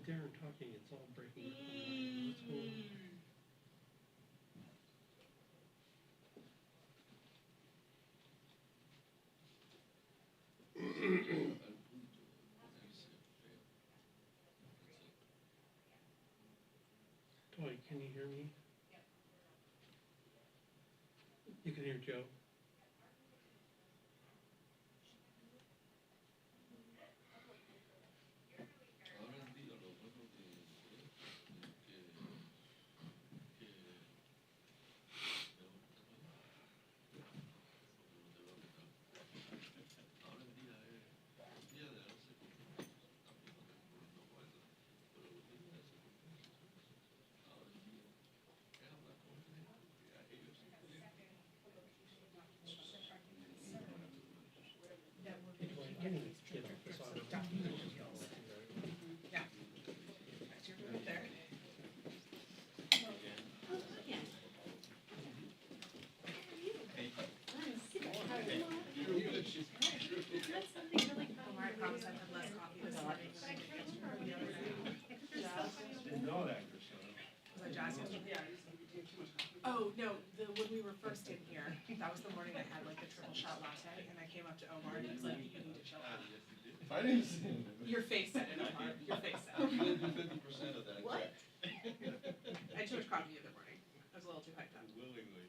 with Darren talking, it's all breaking up. What's going on? Toy, can you hear me? You can hear Joe? I need to get off this auto. Yeah. You're right there. Omar, I promise I've had less coffee this morning than I did yesterday. Know that, Christina. Was I jazzed yesterday? Oh, no, when we were first in here, that was the morning I had like a triple shot latte, and I came up to Omar and he was like, you need to chill out. I didn't see it. Your face said it, Omar, your face said it. 50% of that. What? I had too much coffee the other morning. I was a little too hyped up. Willingly.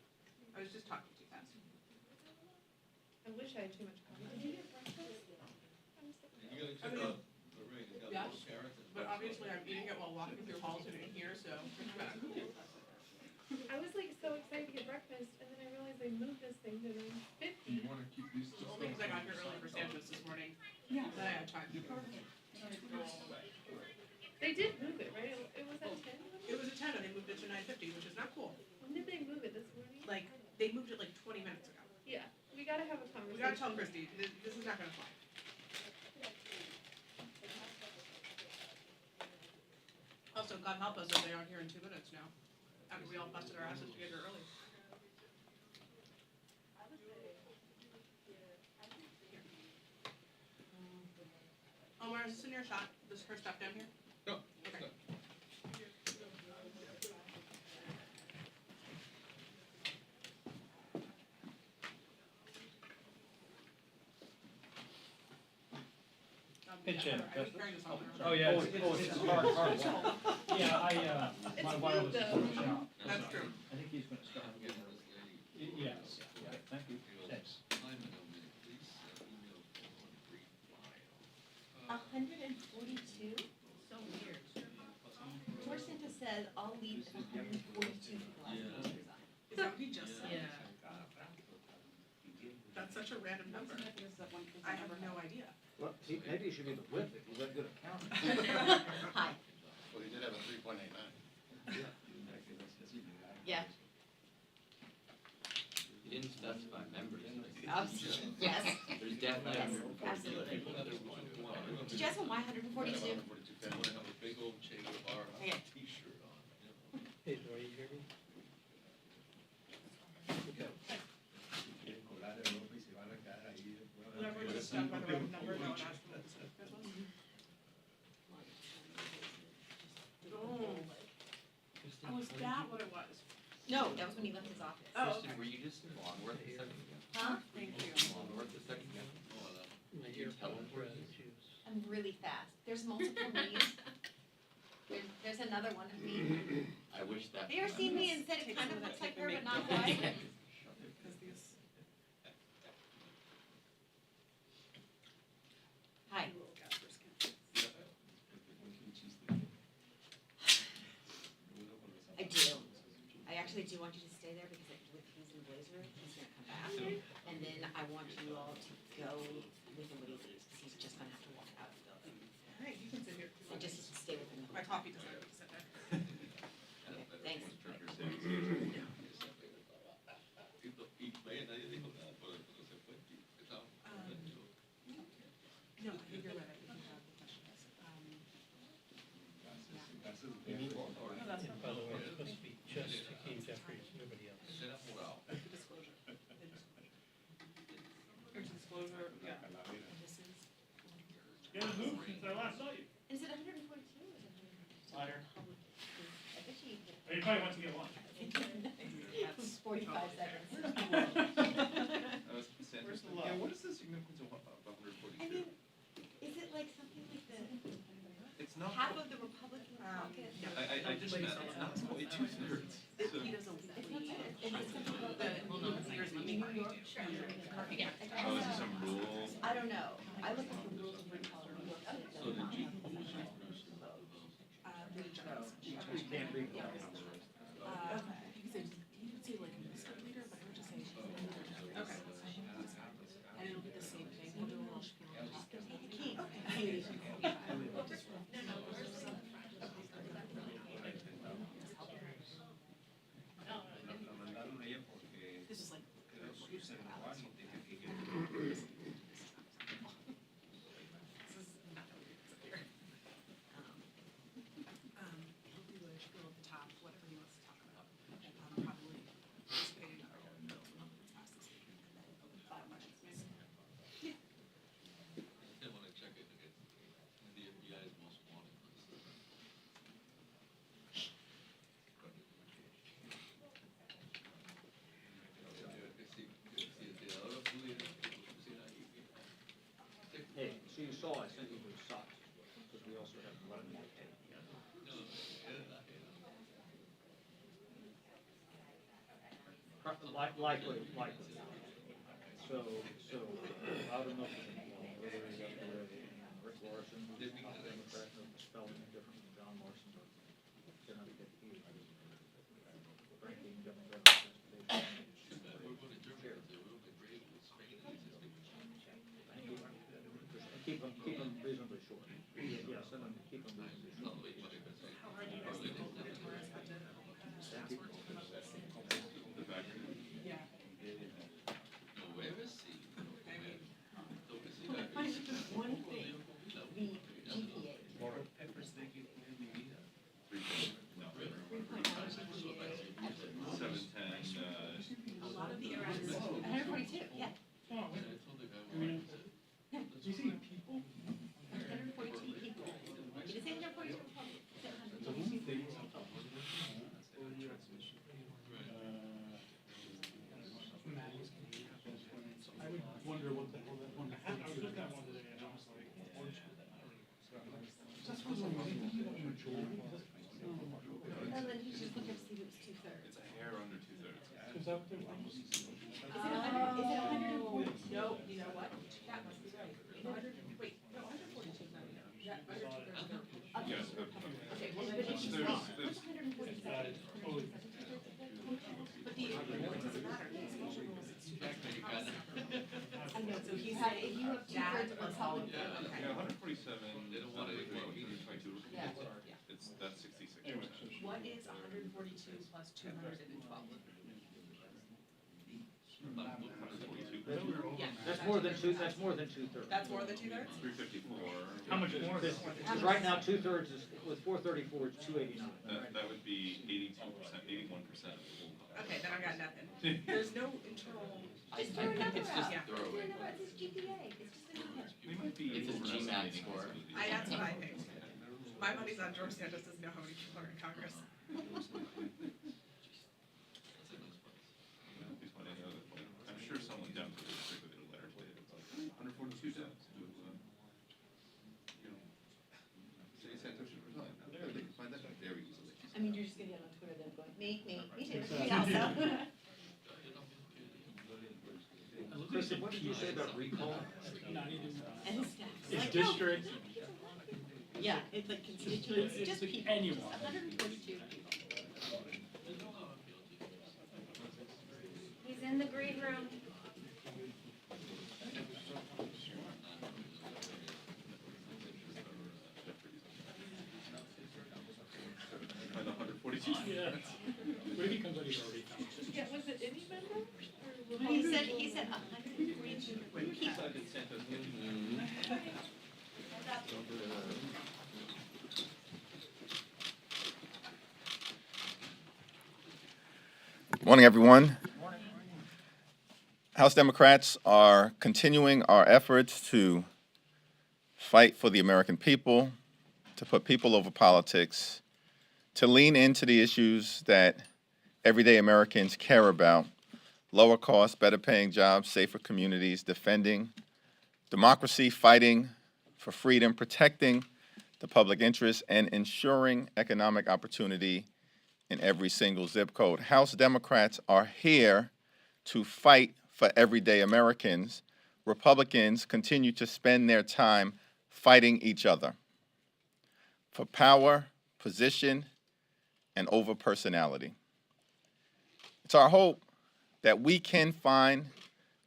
I was just talking too fast. I wish I had too much coffee. Did you get breakfast? You gotta check out the ring, it's got Yeah. little carrots and. But obviously I'm eating it while walking through halls and in here, so it's bad. I was like so excited to get breakfast, and then I realized they moved this thing to 9:50. You wanna keep these two Only because I got here early for sandwiches this morning. Yeah. Then I had time. They did move it, right? It was at 10? It was at 10 and they moved it to 9:50, which is not cool. When did they move it this morning? Like, they moved it like 20 minutes ago. Yeah, we gotta have a We conversation. gotta tell Christy, this is not gonna fly. Also, God help us if they aren't here in 2 minutes now, after we all busted our asses to get here early. Omar, is this in your shot? This her stuff down here? No. Okay. Hey, Jen, I was carrying this all around. Oh, yeah, it's hard. Yeah, It's my wife was moved, in though. the shop. That's true. I think he's gonna start getting her. Yes, okay, thank you, thanks. Simon, please email on free file. 142? So weird. Torcinta says I'll leave if 142 people ask me to resign. Is that what he just said? Yeah. That's such a random number. I have no idea. Well, maybe he should be the whip if he's that good at counting. Hi. Well, he did have a 3.89. Yeah. You didn't specify members. Yes. There's definitely. Yes, absolutely. Did you ask him why 142? 142 family, have a big old Che Guevara Yeah. t-shirt on. You know. Hey, do you hear me? Okay. Whenever it's done by the right number, no one asks me what this was. Oh, is that what it was? No, that was when he left his office. Oh, Kristen, okay. were you just in Longworth a second ago? Huh? Thank you. Longworth a second ago? My Did you tell him earphones where ready he is? to choose. I'm really fast. There's multiple me's. There's another one of me. I wish that. Have you ever seen me and said it kind of looks like her, but not quite? Because these Hi. little Casper skins. I do. I actually do want you to stay there because with he's in Blazer, he's gonna come back. And then I want you all to go with him when he leaves, because he's just gonna have to walk out of the building. All right, you can sit here. And just stay with him. My coffee doesn't have to sit there. Thanks. No, I think you're right. I think you have professionals. And by the way, it's supposed to be just Hakeem Jeffries, nobody else. The disclosure. The disclosure. There's disclosure, yeah. And this is. Yeah, moved since I last saw you. Is it 142 or is it you probably want to get lunch. That's 45 seconds. Where's the love? Yeah, what is the significance of 142? I mean, is it like something like the It's not. half of the Republican caucus? I just meant, it's not quite 2/3. So- He does a weekly, Is it something about the the New Year's Eve New party. York? Sure. McCarthy, yeah. Oh, is there some rule? I don't know. I look at the rules of recall in New York State. So did you, who was your person? Lee Jones. You can't read the He said, he would say like Mr. Leader, but I would just say leader. Okay. And it'll be the same thing, we'll do a little spiel on top. Key. This is like. This is not how we do it here. He'll do a spiel at the top, whatever he wants to talk about. Probably participating or as fast as he can, and then open 5 questions. I wanna check it against the FBI's most wanted list. Hey, so you saw I sent you those socks, because we also have one in the tape. Likely. So, I don't know whether he's up there, Rick Larson, who's a top Democrat, spelling it different from John Larson, or Connecticut, ranking Democrat transportation. Keep them reasonably short. Yeah, send them, keep them reasonably short. How hard do you guys think Torres had to, staff work to come up with this? The back. Yeah. One thing, the GPA. No. 3.9 710, A lot of the areas. 142, yeah. You see people? 142 people. Did it say 142 Republicans? It said 142. I would wonder what the hell that one, I was looking at one today and I was like, that's because I'm majority. And then he's just looking to see if it was 2/3. it's a hair under 2/3. Is that what they're like? Is it 140? No, you know what? That must be right. 100, wait, no, 142 is not enough. Yeah, under 2/3. Yes. Okay, well then it's just wrong. There's, Totally. But the, it doesn't matter, the exposure rules, it's 2/3. I know, so you have 2/3 plus all of them. yeah, 147. They don't want it anymore. 122. Yeah. That's 66. What is 142 plus 212? 142. Yeah. That's more than 2/3. That's more than 2/3? 354. How much more? Because right now, 2/3 is, with 434, it's 289. That would be 82%, 81% of the whole. Okay, then I got nothing. There's no internal. Just throw a number It's just out. Yeah. throwaway. It's his GPA. It's just a number. We might be It's a GMAT overestimating score. some of these. That's what I think. My money's on George Santos doesn't know how many people are in Congress. That's a nice place. It's funny, I'm sure someone down to the circulated letter today, it's like 142 Dems who, you know, say Santos should resign. Now, they can find that out very easily. I mean, you're just gonna get on Twitter then going, me too, me also. Kristen, what did you say about recall? Not even, And his staff. it's Like, no. district, Yeah, it's like constituents, It's just like people. anyone. 142 people. He's in the green room. And 142. yeah. What if he comes out, he's already found? Yeah, was it any member? Or He said 142 people. Morning, everyone. House Democrats are continuing our efforts to fight for the American people, to put people over politics, to lean into the issues that everyday Americans care about: lower costs, better paying jobs, safer communities, defending democracy, fighting for freedom, protecting the public interest, and ensuring economic opportunity in every single zip code. House Democrats are here to fight for everyday Americans. Republicans continue to spend their time fighting each other for power, position, and over personality. It's our hope that we can find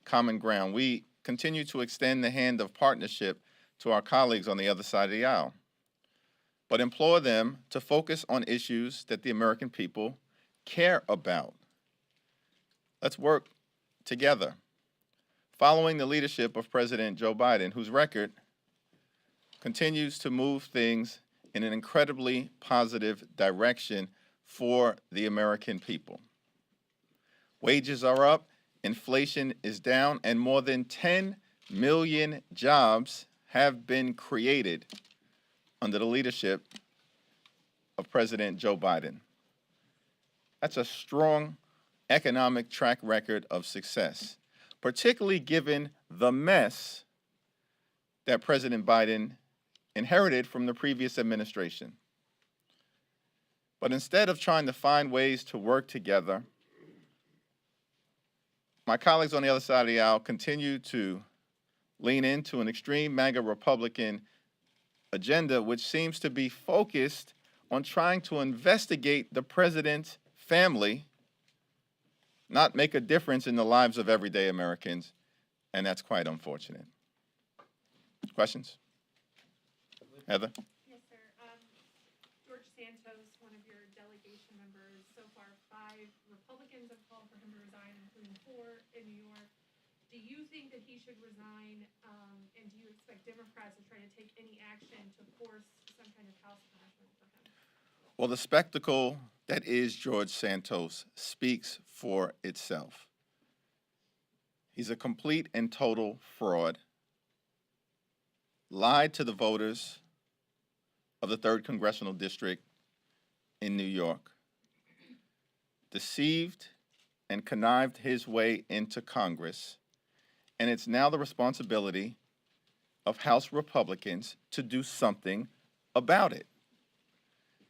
common ground. We continue to extend the hand of partnership to our colleagues on the other side of the aisle, but implore them to focus on issues that the American people care about. Let's work together. Following the leadership of President Joe Biden, whose record continues to move things in an incredibly positive direction for the American people. Wages are up, inflation is down, and more than 10 million jobs have been created under the leadership of President Joe Biden. That's a strong economic track record of success, particularly given the mess that President Biden inherited from the previous administration. But instead of trying to find ways to work together, my colleagues on the other side of the aisle continue to lean into an extreme MAGA Republican agenda, which seems to be focused on trying to investigate the president's family, not make a difference in the lives of everyday Americans, and that's quite unfortunate. Questions? Heather? Yes, sir. George Santos, one of your delegation members, so far 5 Republicans have called for him to resign, including 4 in New York. Do you think that he should resign, and do you expect Democrats to try to take any action to force some kind of House punishment for him? Well, the spectacle that is George Santos speaks for itself. He's a complete and total fraud, lied to the voters of the 3rd Congressional District in New York, deceived and connived his way into Congress, and it's now the responsibility of House Republicans to do something about it.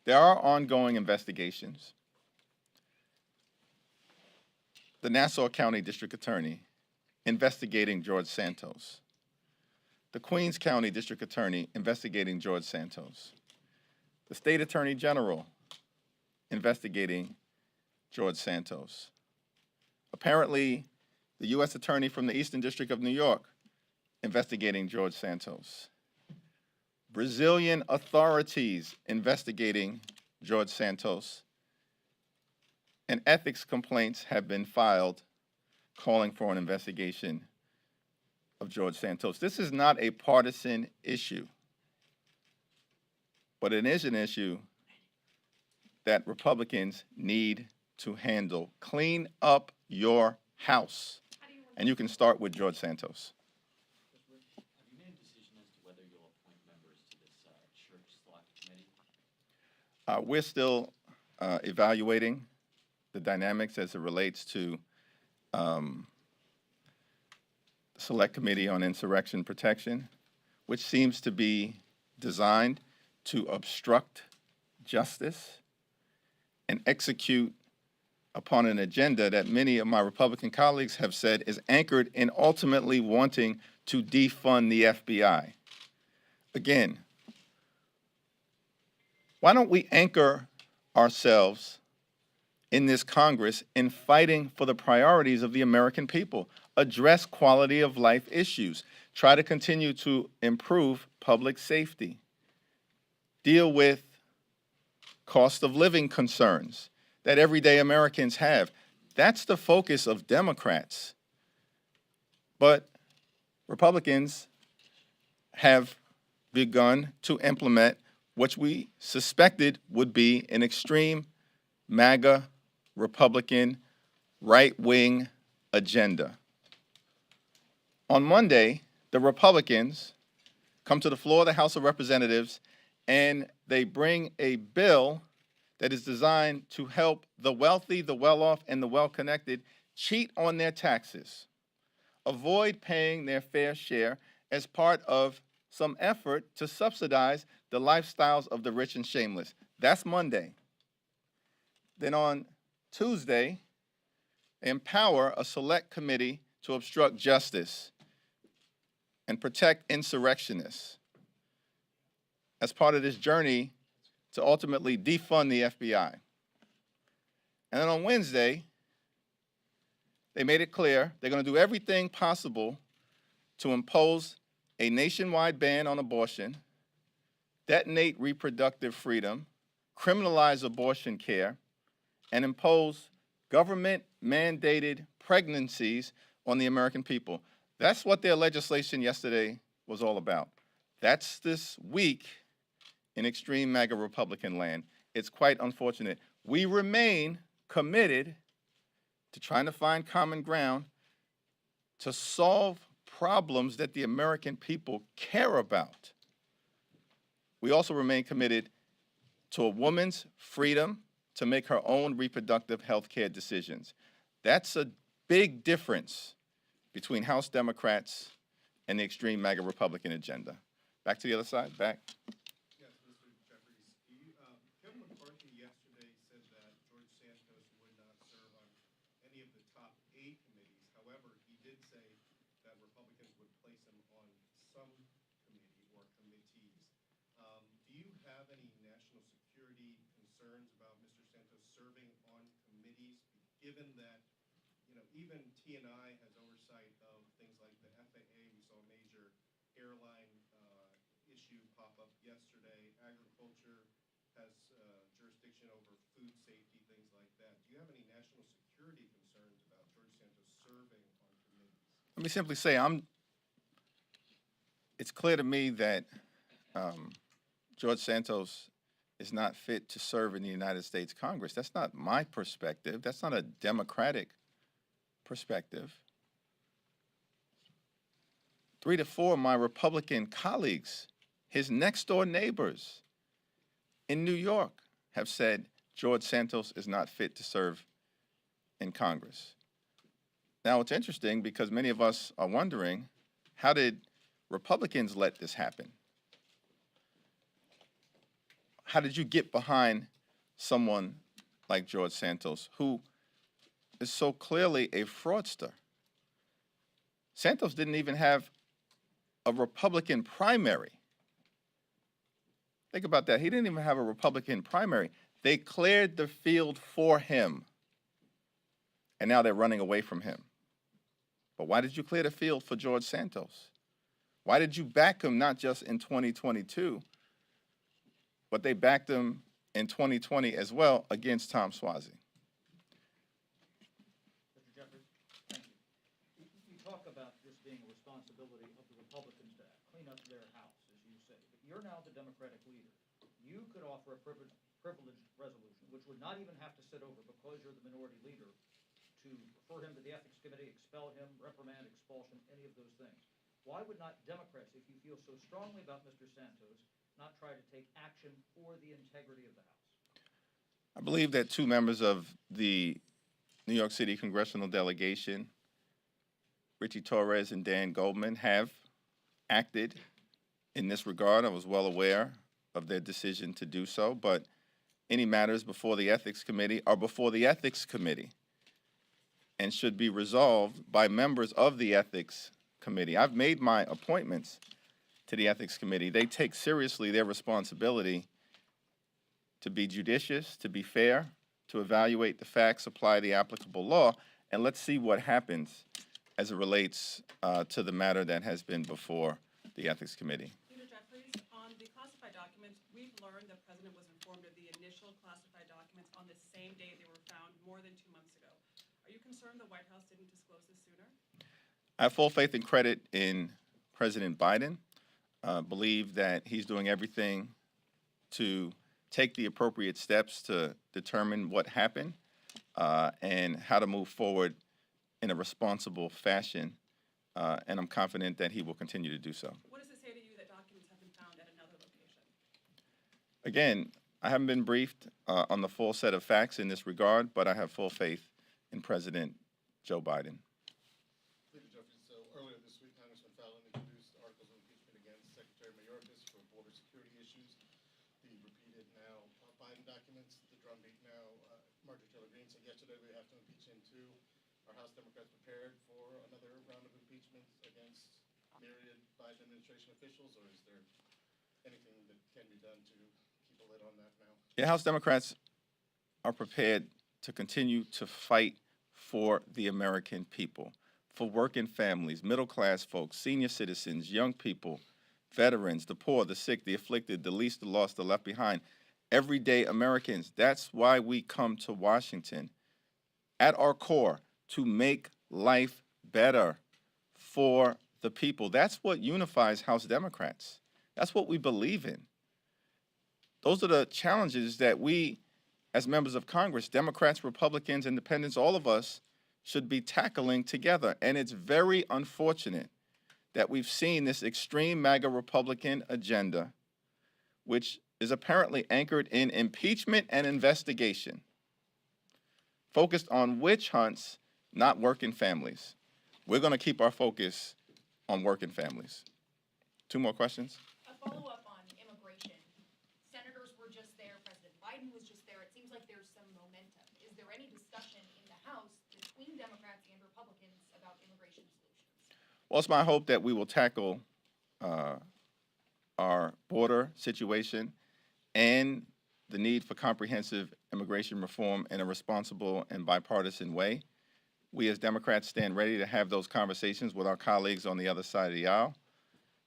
There are ongoing investigations. The Nassau County District Attorney investigating George Santos. The Queens County District Attorney investigating George Santos. The State Attorney General investigating George Santos. Apparently, the U.S. Attorney from the Eastern District of New York investigating George Santos. Brazilian authorities investigating George Santos. And ethics complaints have been filed calling for an investigation of George Santos. This is not a partisan issue, but it is an issue that Republicans need to handle. Clean up your house. And you can start with George Santos. Have you made a decision as to whether you'll appoint members to this church select committee? We're still evaluating the dynamics as it relates to the Select Committee on Insurrection Protection, which seems to be designed to obstruct justice and execute upon an agenda that many of my Republican colleagues have said is anchored in ultimately wanting to defund the FBI. Again, why don't we anchor ourselves in this Congress in fighting for the priorities of the American people, address quality of life issues, try to continue to improve public safety, deal with cost of living concerns that everyday Americans have. That's the focus of Democrats. But Republicans have begun to implement what we suspected would be an extreme MAGA Republican right-wing agenda. On Monday, the Republicans come to the floor of the House of Representatives and they bring a bill that is designed to help the wealthy, the well-off, and the well-connected cheat on their taxes, avoid paying their fair share as part of some effort to subsidize the lifestyles of the rich and shameless. That's Monday. Then on Tuesday, empower a select committee to obstruct justice and protect insurrectionists as part of this journey to ultimately defund the FBI. And then on Wednesday, they made it clear they're going to do everything possible to impose a nationwide ban on abortion, detonate reproductive freedom, criminalize abortion care, and impose government-mandated pregnancies on the American people. That's what their legislation yesterday was all about. That's this week in extreme MAGA Republican land. It's quite unfortunate. We remain committed to trying to find common ground to solve problems that the American people care about. We also remain committed to a woman's freedom to make her own reproductive health care decisions. That's a big difference between House Democrats and the extreme MAGA Republican agenda. Back to the other side, back. Yes, Mr. Jeffries. Kevin McCarthy yesterday said that George Santos would not serve on any of the top 8 committees. However, he did say that Republicans would place him on some committee or committees. Do you have any national security concerns about Mr. Santos serving on committees, given that, even T&I has oversight of things like the FAA? We saw a major airline issue pop up yesterday. Agriculture has jurisdiction over food safety, things like that. Do you have any national security concerns about George Santos serving on committees? Let me simply say, it's clear to me that George Santos is not fit to serve in the United States Congress. That's not my perspective. That's not a Democratic perspective. 3 to 4 of my Republican colleagues, his next door neighbors in New York, have said George Santos is not fit to serve in Congress. Now, it's interesting because many of us are wondering, how did Republicans let this happen? How did you get behind someone like George Santos, who is so clearly a fraudster? Santos didn't even have a Republican primary. Think about that. He didn't even have a Republican primary. They cleared the field for him, and now they're running away from him. But why did you clear the field for George Santos? Why did you back him not just in 2022, but they backed him in 2020 as well against Tom Suozzi? Mr. Jeffries, thank you. You talk about this being a responsibility of the Republicans to clean up their house, as you say, but you're now the Democratic leader. You could offer a privileged resolution, which would not even have to sit over because you're the minority leader, to refer him to the Ethics Committee, expel him, reprimand, expulsion, any of those things. Why would not Democrats, if you feel so strongly about Mr. Santos, not try to take action for the integrity of the House? I believe that 2 members of the New York City congressional delegation, Richie Torres and Dan Goldman, have acted in this regard. I was well aware of their decision to do so, but any matters before the Ethics Committee are before the Ethics Committee and should be resolved by members of the Ethics Committee. I've made my appointments to the Ethics Committee. They take seriously their responsibility to be judicious, to be fair, to evaluate the facts, apply the applicable law, and let's see what happens as it relates to the matter that has been before the Ethics Committee. Leader Jeffries, on the classified documents, we've learned the president was informed of the initial classified documents on the same day they were found more than 2 months ago. Are you concerned the White House didn't disclose this sooner? I have full faith and credit in President Biden. Believe that he's doing everything to take the appropriate steps to determine what happened and how to move forward in a responsible fashion, and I'm confident that he will continue to do so. What does it say to you that documents have been found at another location? Again, I haven't been briefed on the full set of facts in this regard, but I have full faith in President Joe Biden. Leader Jeffries, so earlier this week, Congressman Fallon introduced articles of impeachment against Secretary Mayorkas for border security issues. The repeated now Biden documents, the drumbeat now. Marjorie Taylor Greene said yesterday we have to impeach him too. Are House Democrats prepared for another round of impeachments against myriad Biden administration officials, or is there anything that can be done to keep a lid on that now? Yeah, House Democrats are prepared to continue to fight for the American people, for working families, middle-class folks, senior citizens, young people, veterans, the poor, the sick, the afflicted, the least, the lost, the left behind, everyday Americans. That's why we come to Washington, at our core, to make life better for the people. That's what unifies House Democrats. That's what we believe in. Those are the challenges that we, as members of Congress, Democrats, Republicans, Independents, all of us should be tackling together. And it's very unfortunate that we've seen this extreme MAGA Republican agenda, which is apparently anchored in impeachment and investigation, focused on witch hunts, not working families. We're going to keep our focus on working families. 2 more questions. A follow-up on immigration. Senators were just there. President Biden was just there. It seems like there's some momentum. Is there any discussion in the House between Democrats and Republicans about immigration solutions? Well, it's my hope that we will tackle our border situation and the need for comprehensive immigration reform in a responsible and bipartisan way. We as Democrats stand ready to have those conversations with our colleagues on the other side of the aisle.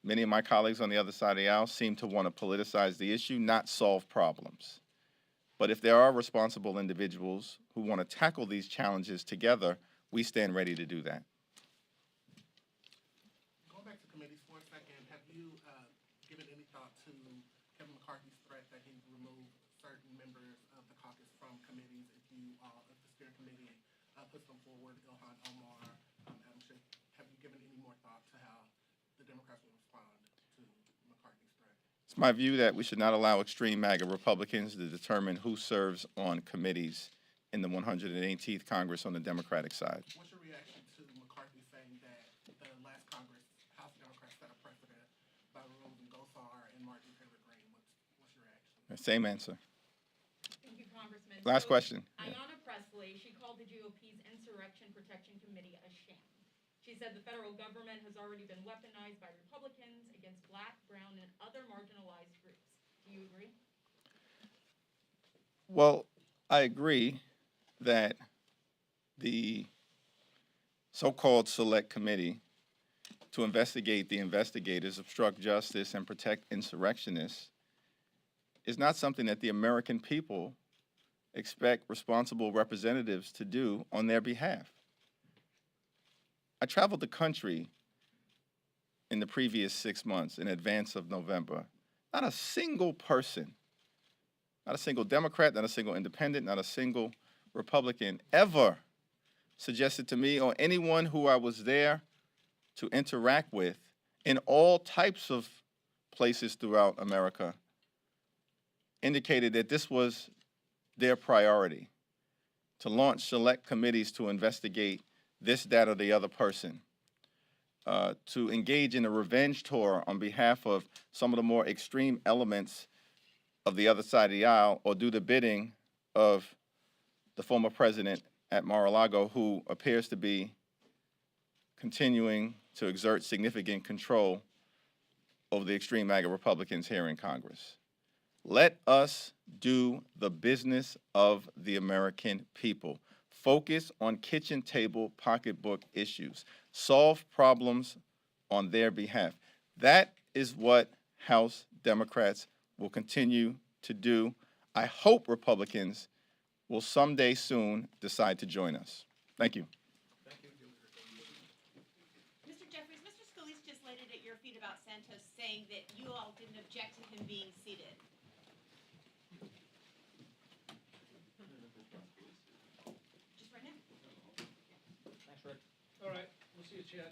Many of my colleagues on the other side of the aisle seem to want to politicize the issue, not solve problems. But if there are responsible individuals who want to tackle these challenges together, we stand ready to do that. Going back to committees for a second, have you given any thought to Kevin McCarthy's threat that he would remove certain members of the caucus from committees if the steering committee puts them forward, Ilhan Omar, Adam Schiff? Have you given any more thought to how the Democrats will respond to McCarthy's threat? It's my view that we should not allow extreme MAGA Republicans to determine who serves on committees in the 118th Congress on the Democratic side. What's your reaction to McCarthy saying that the last Congress, House Democrats set a precedent by removing Gosar and Marjorie Taylor Greene? What's your reaction? Same answer. Thank you, Congressman. Last question. Ayanna Pressley, she called the GOP's Insurrection Protection Committee a sham. She said the federal government has already been weaponized by Republicans against Black, brown, and other marginalized groups. Do you agree? Well, I agree that the so-called select committee to investigate the investigators, obstruct justice, and protect insurrectionists is not something that the American people expect responsible representatives to do on their behalf. I traveled the country in the previous 6 months in advance of November. Not a single person, not a single Democrat, not a single independent, not a single Republican ever suggested to me or anyone who I was there to interact with in all types of places throughout America indicated that this was their priority, to launch select committees to investigate this, that, or the other person, to engage in a revenge tour on behalf of some of the more extreme elements of the other side of the aisle, or do the bidding of the former president at Mar-a-Lago, who appears to be continuing to exert significant control over the extreme MAGA Republicans here in Congress. Let us do the business of the American people. Focus on kitchen table pocketbook issues. Solve problems on their behalf. That is what House Democrats will continue to do. I hope Republicans will someday soon decide to join us. Thank you. Mr. Jeffries, Mr. Scalise just laid it at your feet about Santos, saying that you all didn't object to him being seated. Just right now. Thanks, Rick. All right, we'll see you, Chad.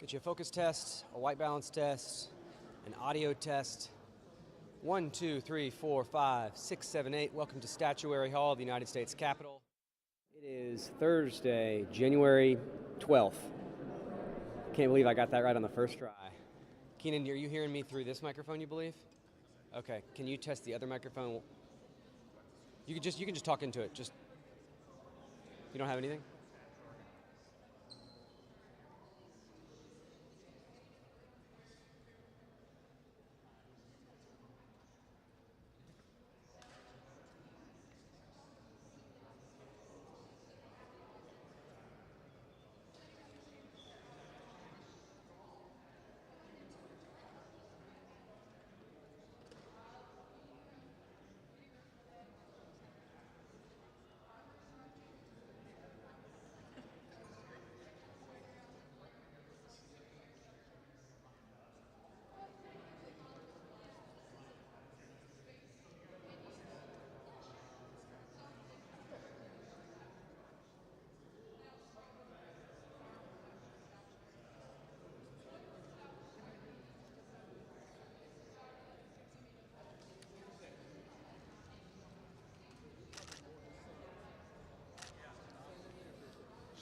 Get you a focus test, a white balance test, an audio test. 1, 2, 3, 4, 5, 6, 7, 8. Welcome to Statuary Hall, the United States Capitol. It is Thursday, January 12th. Can't believe I got that right on the first try. Keenan, are you hearing me through this microphone, you believe? Okay, can you test the other microphone? You can just talk into it. Just, you don't have anything?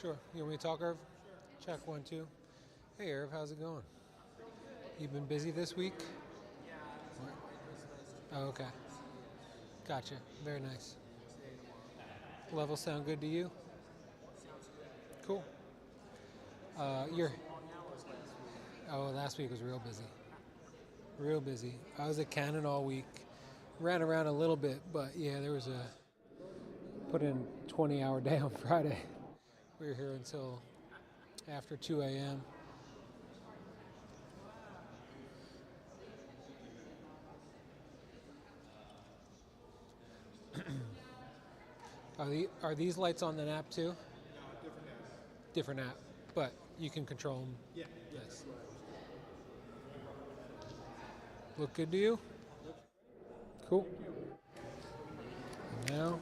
Sure. You want me to talk, Irv? Check 1, 2. Hey, Irv, how's it going? You've been busy this week? Oh, okay. Gotcha. Very nice. Levels sound good to you? Cool. Last week was real busy. Real busy. I was at Cannon all week. Ran around a little bit, but yeah, there was put in 20-hour day on Friday. We were here until after 2 a.m. Are these lights on the app too? No, different app. Different app, but you can control them. Yeah. Yes. Look good to you? Cool. And now.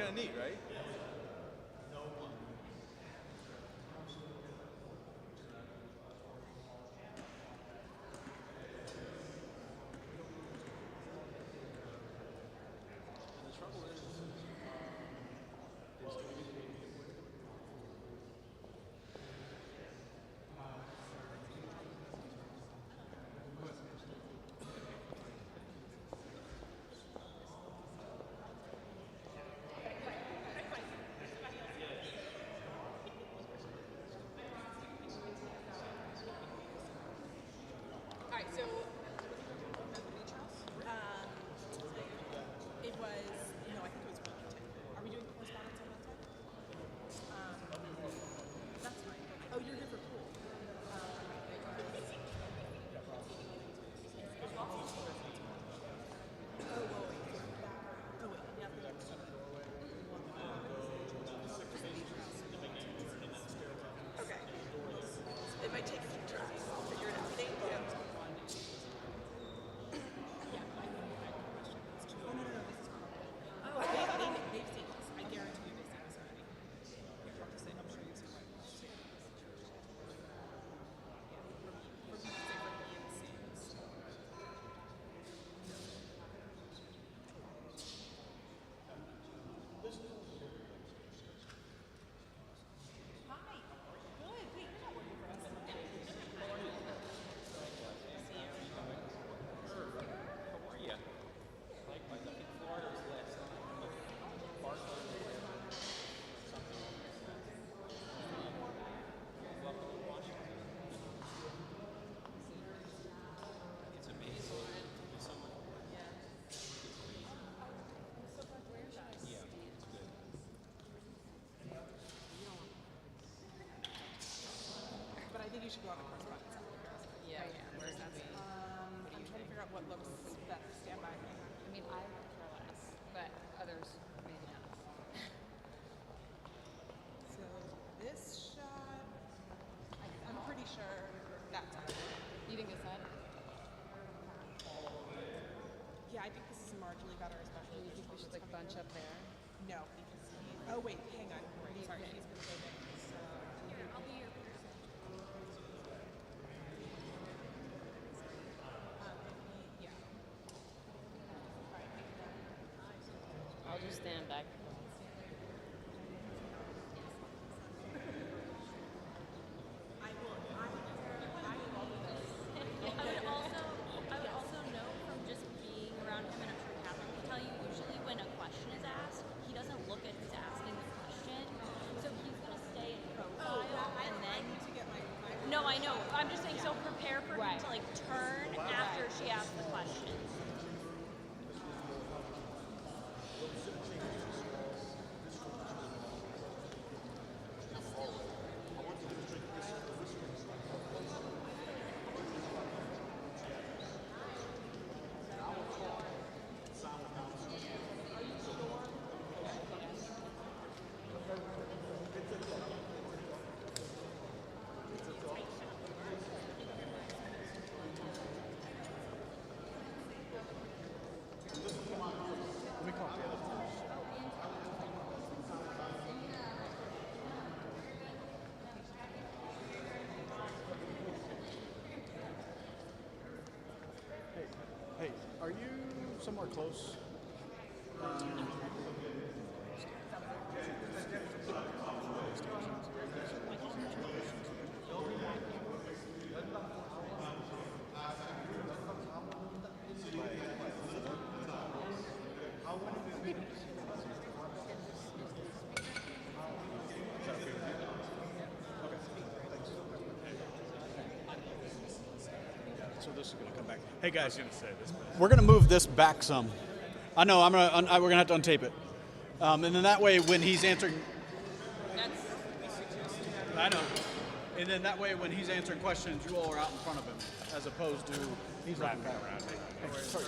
kind of neat, right? All right, so it was, no, I think it was Wilmington. Are we doing correspondence on that side? That's fine. Oh, you're here for pool. Okay. It might take some time. I'll figure it out. Thank you. Oh, they've seen this. I guarantee you they've seen this already. You're practicing. I'm sure you've seen it. Hi. Good. Wait, you're not working for us. But I think you should go on the correspondence. Yeah. Where's that? I'm trying to figure out what looks better. Stand by. I mean, I would care less, but others maybe not. So this shot, I'm pretty sure that's it. You think it's that? Yeah, I think this is marginally better, especially. You think we should like bunch up there? No, because oh wait, hang on. Right, sorry, he's gonna go there. So I'll be your yeah. I'll just stand back. I would also know from just being around him, and I'm sure Catherine can tell you, usually when a question is asked, he doesn't look at who's asking the question. So he's going to stay in profile and then... No, I know. I'm just saying, so prepare for him to like turn after she asks the question. Hey, are you somewhere close? So this is going to come back. Hey guys, we're going to move this back some. I know. We're going to have to untape it, and then that way when he's answering. I know. And then that way when he's answering questions, you all are out in front of him, as opposed to he's wrapping around. So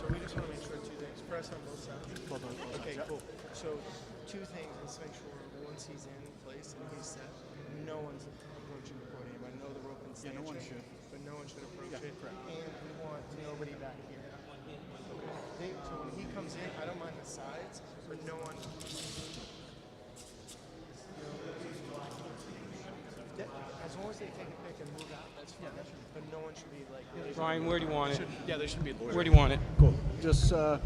we just want to make sure two things. Press on both sides. Okay, cool. So two things. Let's make sure once he's in place and he's set, no one's approaching the podium. I know the rope and stanchion, no one should. but no one should approach it. Correct. And we want nobody back here. So when he comes in, I don't mind the sides, but no one. As long as they take a pick and move out, that's fine. But no one should be like. Ryan, where do you want it? Yeah, they should be. Where do you want it? Cool. Just One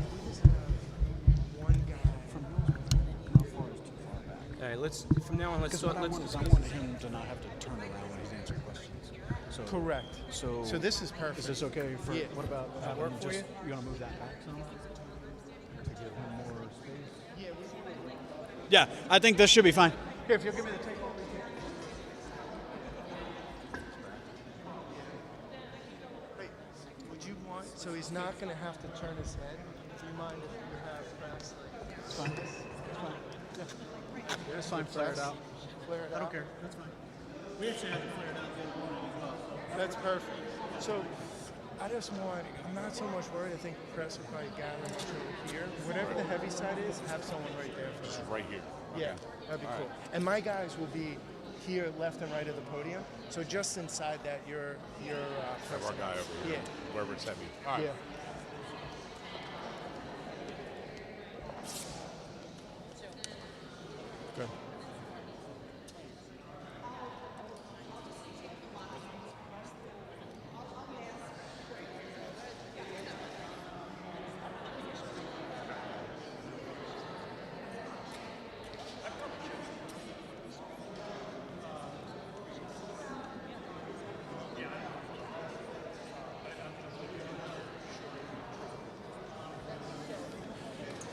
guy. from how far is too far back? All right, let's from now on. Let's Because what I let's want is I discuss want this. him to not have to turn around when he's answering questions. So Correct. So this is perfect. Is this okay for? Yeah. What about Does that work for just, you? You want to move that back some to give him more space? Yeah. Yeah, I think this should be fine. Here, if you'll give me the tape. Wait, would you want? So he's not going to have to turn his head. Do you mind if you have press like? It's fine. It's fine. Yeah. It's fine. Flare it out. Flare it out. I don't care. That's fine. We actually have to flare it out the other morning as well. That's perfect. So I just want, I'm not so much worried. I think press will probably gather much over here. Whatever the heavy side is, have someone right there for that. Right here. Yeah, that'd be cool. And my guys will be here left and right of the podium. So just inside that, your Have our guy over here. Yeah. Wherever it's heavy. All right. Yeah. Good.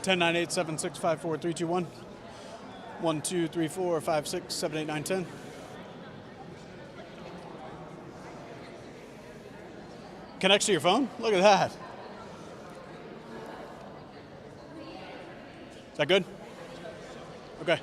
Ten nine eight 765 4321. 1, 2, 3, 4, 5, 6, 7, 8, 9, 10. Connects to your phone? Look at that. Is that good? Okay.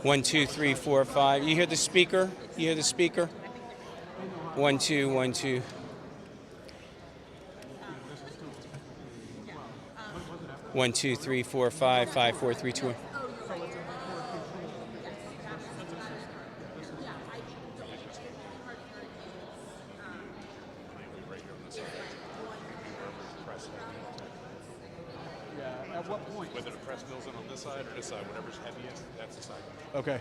One, two, three, four, five. You hear the speaker? You hear the speaker? 1, 2, 1, 2. One, two, three, four, five, 5, 4, 3, 2, 1. At what point? Whether the press mills in on this side or this side, whatever's heaviest, that's the side. Okay.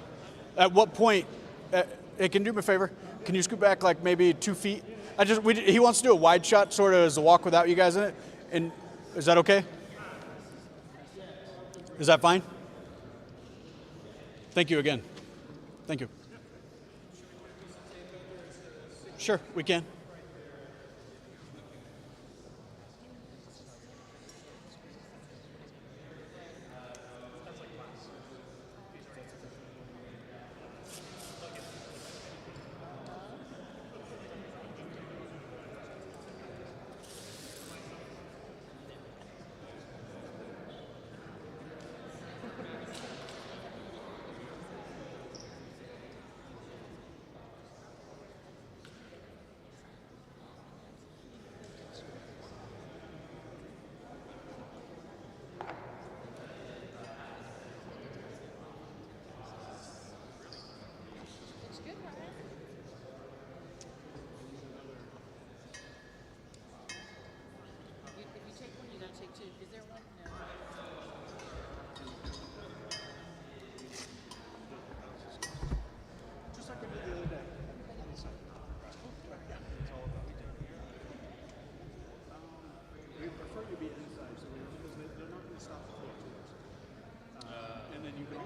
At what point? Hey, can you do me a favor? Can you scoot back like maybe 2 feet? He wants to do a wide shot, sort of as a walk without you guys in it. And is that okay? Is that fine? Thank you again. Thank you. Sure, we can.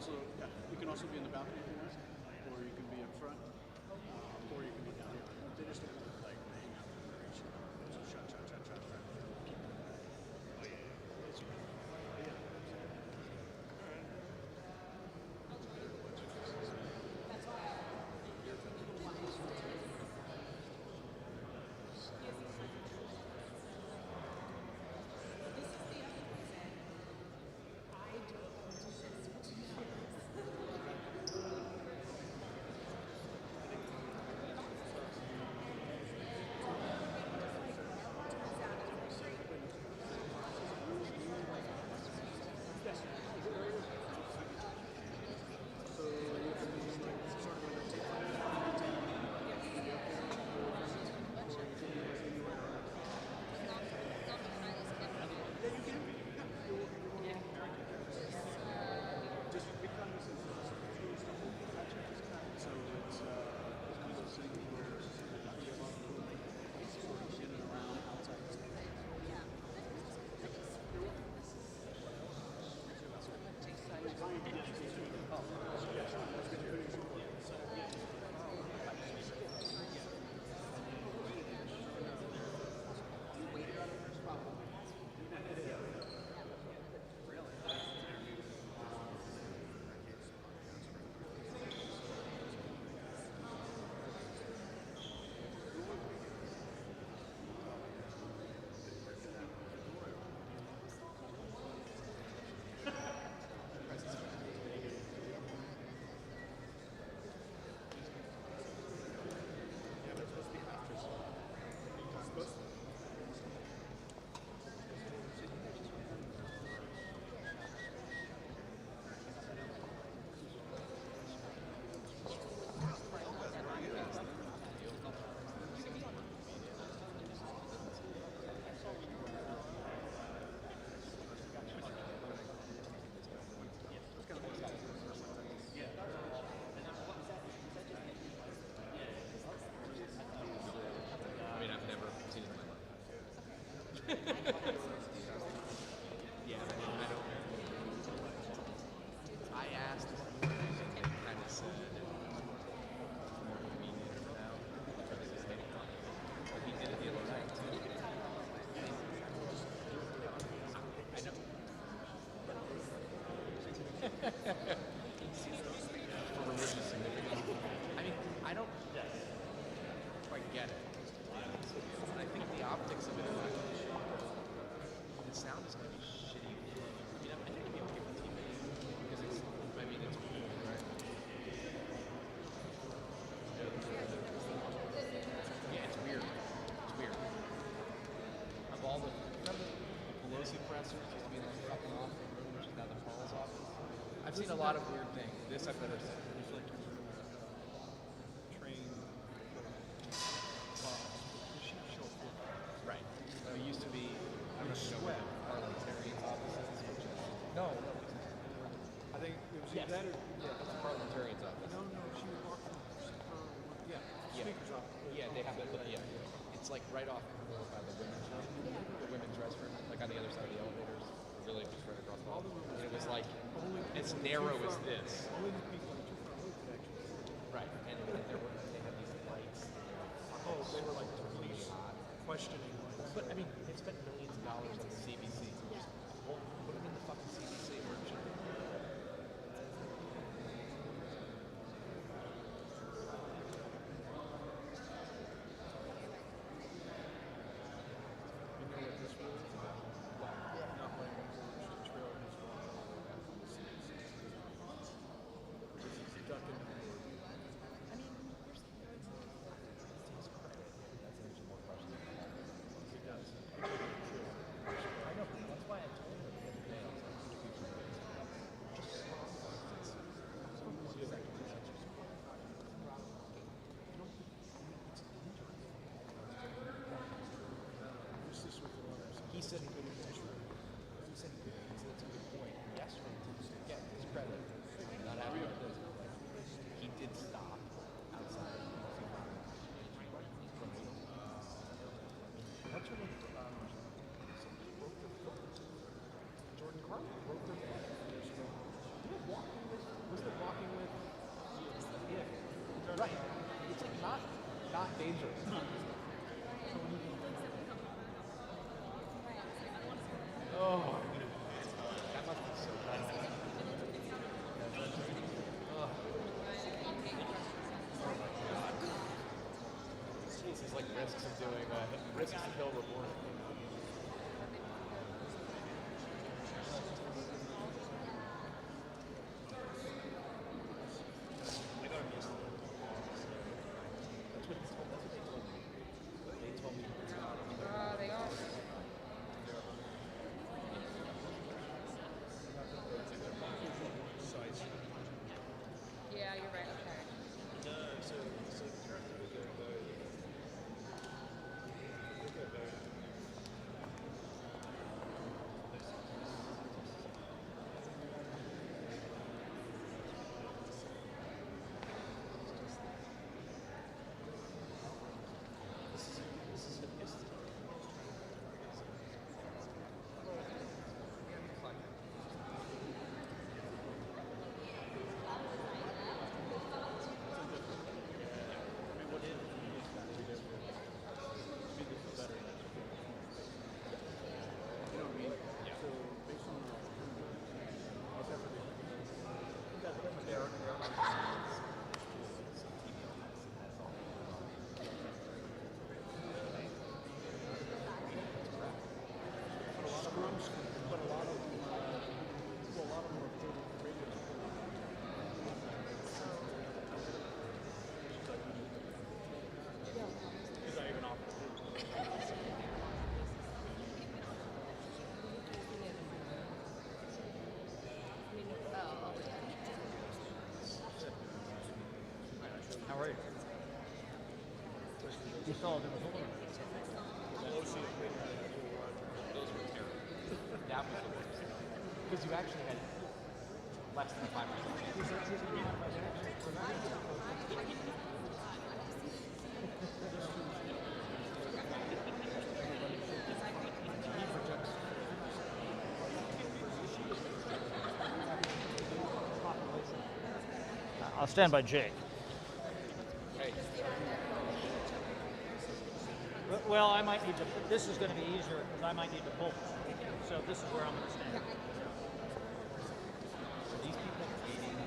also be in the balcony if you want, or you can be up front, or you can be down here. They just don't look like they hang out in the ratio. So shot. Oh yeah. Yeah, I mean, I don't. I asked this morning, and they kind of said it's more convenient now because it's made it complicated. But he did it the other night too. I know. For religious significance. I mean, I don't quite get it. And I think the optics of it are like, the sound is going to be shitty. I mean, I think it'd be okay for TV because it's, I mean, it's cool, right? Yeah, it's weird. It's weird. Of all the, remember the Pelosi pressers used to be like fucking off the room, which is now the Paul's office? I've seen a lot of weird things. This I've never seen. Right. It used to be, I don't know where the parliamentarian's office is, which is, no. I think it was either that or, yeah, it's the parliamentarian's office. No, she would walk from, speaker's office. Yeah, they have it, but yeah. It's like right off by the women's room, the women's restroom, like on the other side of the elevators, really just right across the hall. And it was like, as narrow as this. Right, and there were, they had these lights. Oh, they were like really hot. Questioning. But I mean, they spent millions of dollars on the CBC. Well, put them in the fucking CBC. risks of doing risks of hill reporting. I got him yesterday. That's what they told me. They told me it's not. They are. Yeah, you're right. Okay. No, so McCarthy was there about How are you? You saw there was a little. those were terrible. That was the worst. Because you actually had less than 5%. I'll stand by Jake. Well, I might need to. This is going to be easier because I might need to pull. So this is where I'm going to stand. These people dating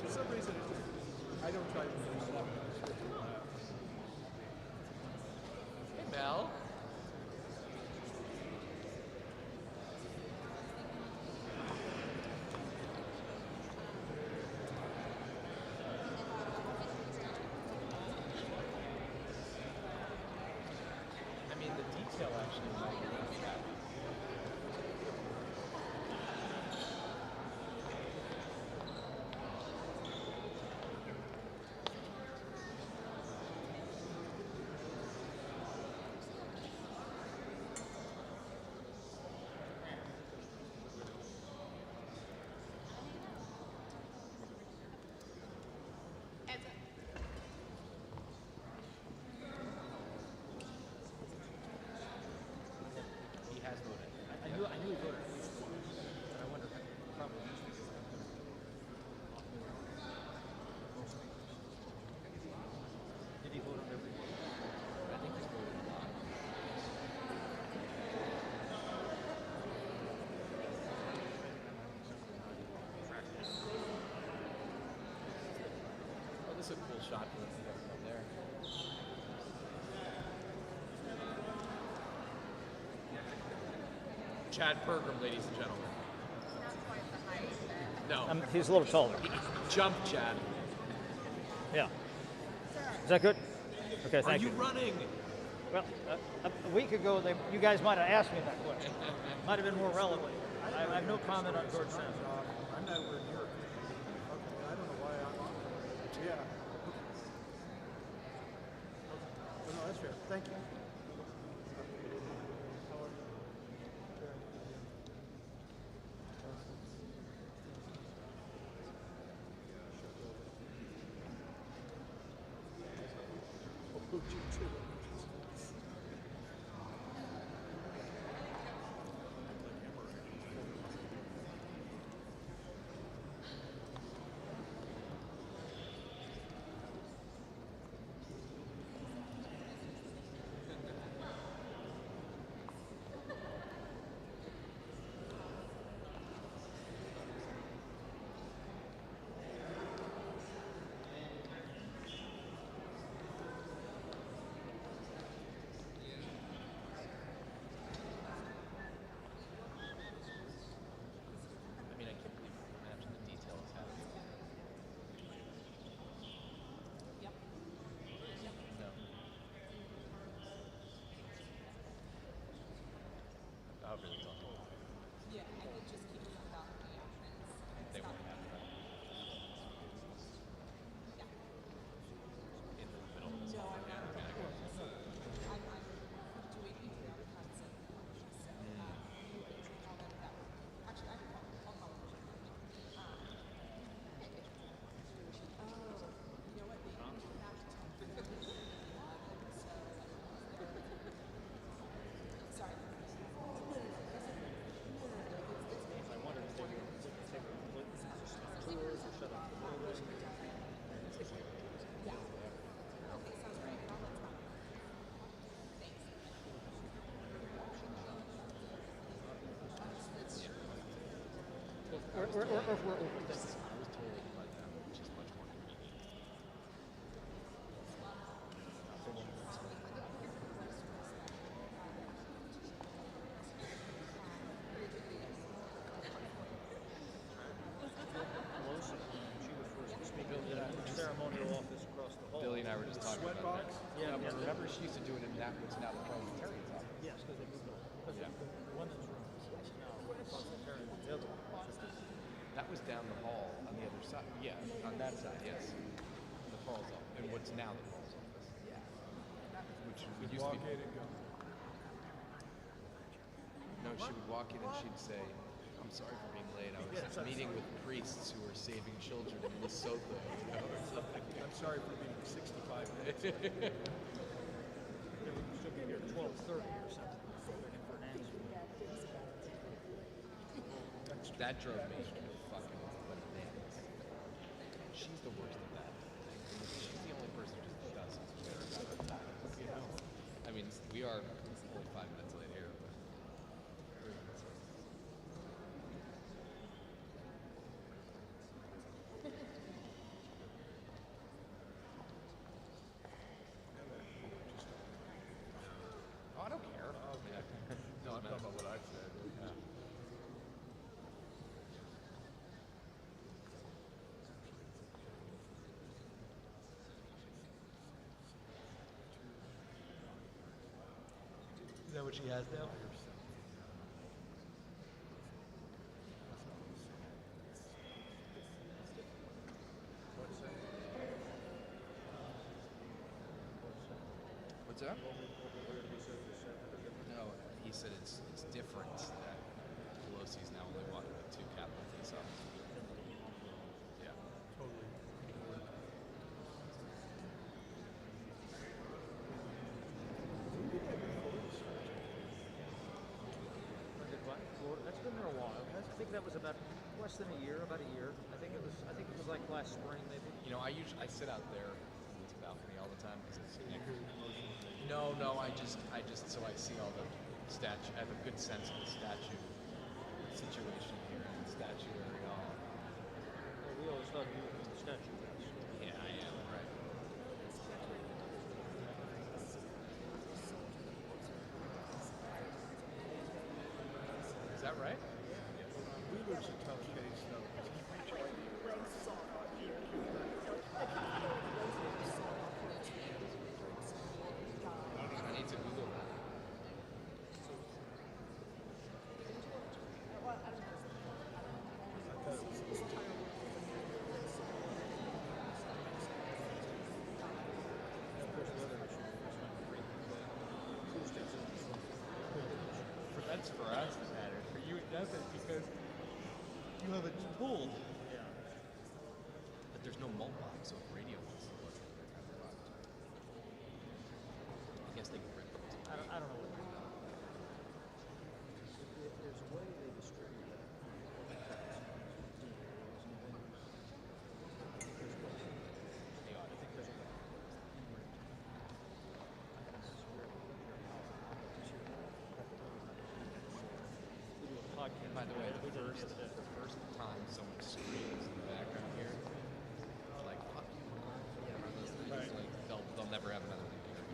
For some reason, I don't try to do that. Hey, Mel. I mean, the detail actually might be really bad. He has voted. I knew he voted. But I wonder probably. Did he vote on every? I think he's voted a lot. Oh, this is a cool shot from there. Chad Pergram, ladies and gentlemen. No. He's a little taller. Jump, Chad. Yeah. Is that good? Okay, thank Are you running? Well, a week ago, you guys might have asked me that question. Might have been more relevant. I have no comment on George Santos. I'm not where near. Okay, I don't know why I'm on. Yeah. Oh, no, that's fair. Thank you. or if we're overthinking. I was told by them, which is much more convenient. Pelosi, she was first to speak of that ceremonial office across the hall. Billy and I were just talking Sweat about box? that. Yeah, but yeah. remember she used to do it in that what's now the parliamentarian's office. Yes, because they moved on. Because Yeah. the women's room is now parliamentarian, the other one. That was down the hall on the other side. Yeah, on that side, yes. The Paul's office, and what's now the Paul's office. Yeah. Which would used to be. No, she would walk in and she'd say, "I'm sorry for being late. I was meeting with priests who are saving children in Lesotho." You know, or something. I'm sorry for being 65 minutes late. She'll be here at 12:30 or something. Looking for an answer. That drove me fucking bananas. She's the worst at that. She's the only person who just doesn't care about it. You know? I mean, we are 45 minutes late here, but. Oh, I don't care. Oh, yeah. No, I'm talking about what I said. Yeah. Is that what she has now? What's that? No, he said it's different that Pelosi's now only walking with 2 Capitol police officers. Yeah. Totally. That's been there a while. I think that was about less than a year, about a year. I think it was like last spring, maybe. You know, I sit out there in this balcony all the time because it's no, I just so I see all the statue. I have a good sense of the statue situation here in the statuary hall. Well, we always thought you were the statue guys. Yeah, I am, right. Is that right? Wheeler's a tough case, though. I need to Google that. That's for us that matters. For you, it doesn't because you have it pulled. Yeah. But there's no mult box, so if radio wants to look at it, I guess they can rip it. I don't know. There's a way they distribute that. I think there's a way. By the way, the first time someone screams in the background here, it's like, fuck you. Right. Like, they'll never have another thing here.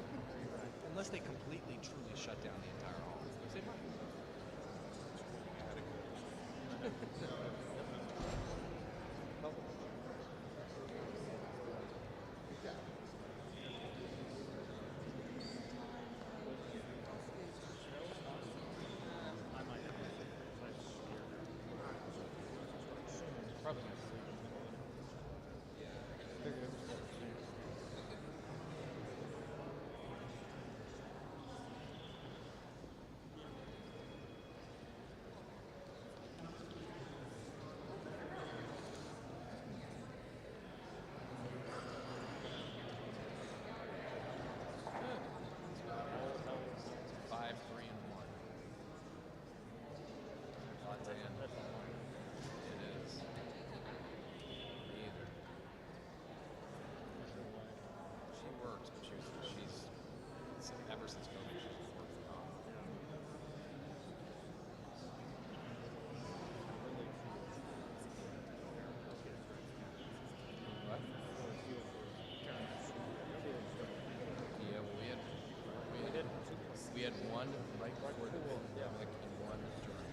Unless they completely, truly shut down the entire hall. Which they might. Probably. We had one right before the pandemic and one during.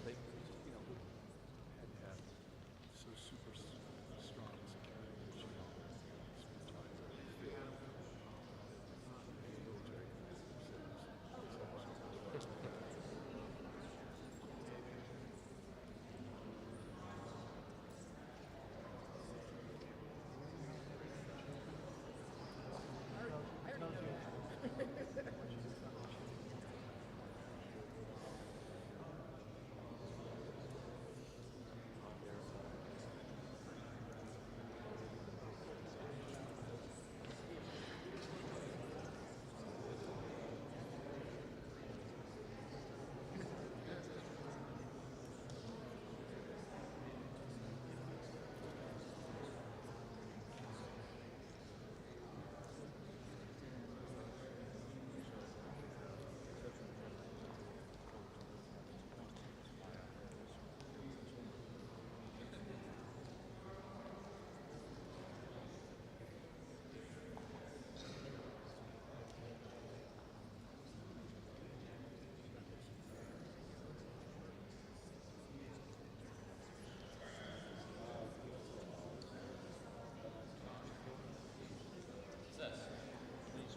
Really?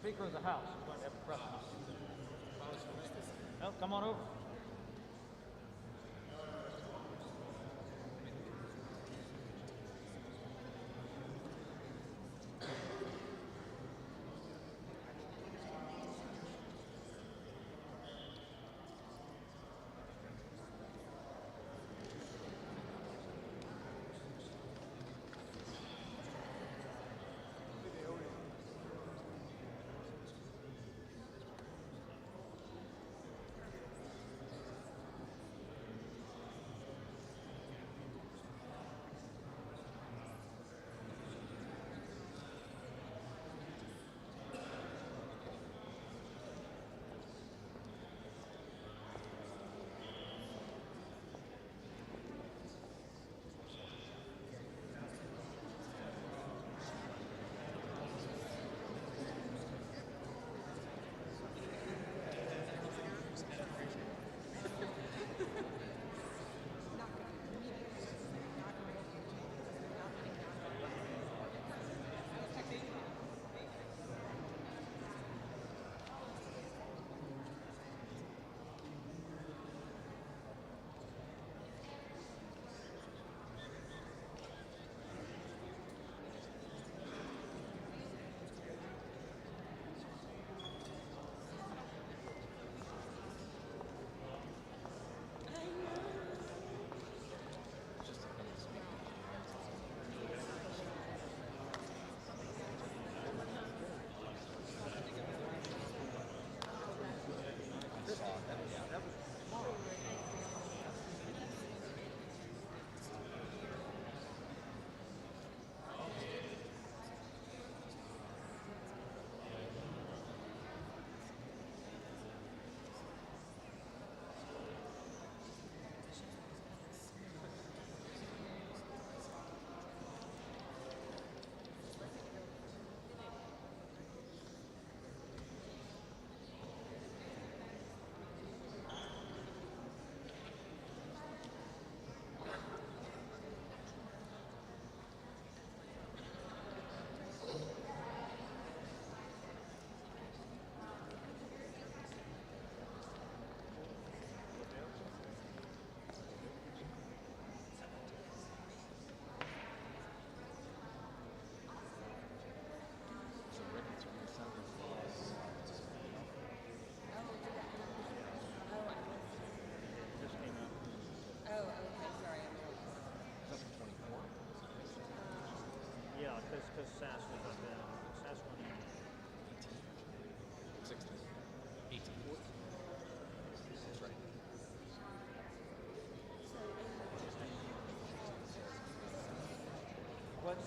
Speaker of the House is going to have a press conference. No, come on over.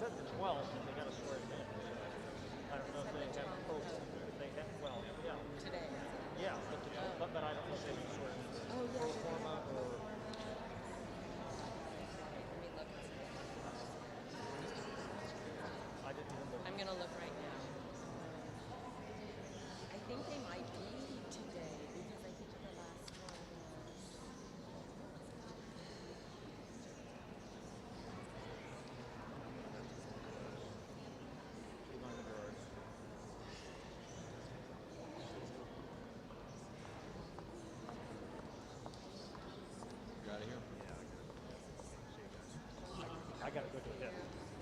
said the 12th, and they got to swear it in. I don't know if they have folks, if they have, well, yeah. Today. Yeah, but I don't know if they have swear in. Oh, yeah. Pro forma or. I didn't even look. I'm gonna look right now. I think they might be today because I think the last one was. Behind the doors. You out of here? I gotta go do a hit.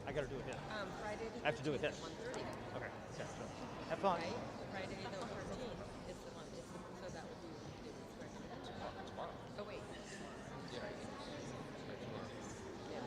I gotta do a hit. Friday the 13th. I have to do a hit. 1:30. Okay. Yeah, so have fun. Right? Friday the 13th is the one. So that would be the swearing in. Tomorrow. Oh wait. Yeah. Yeah.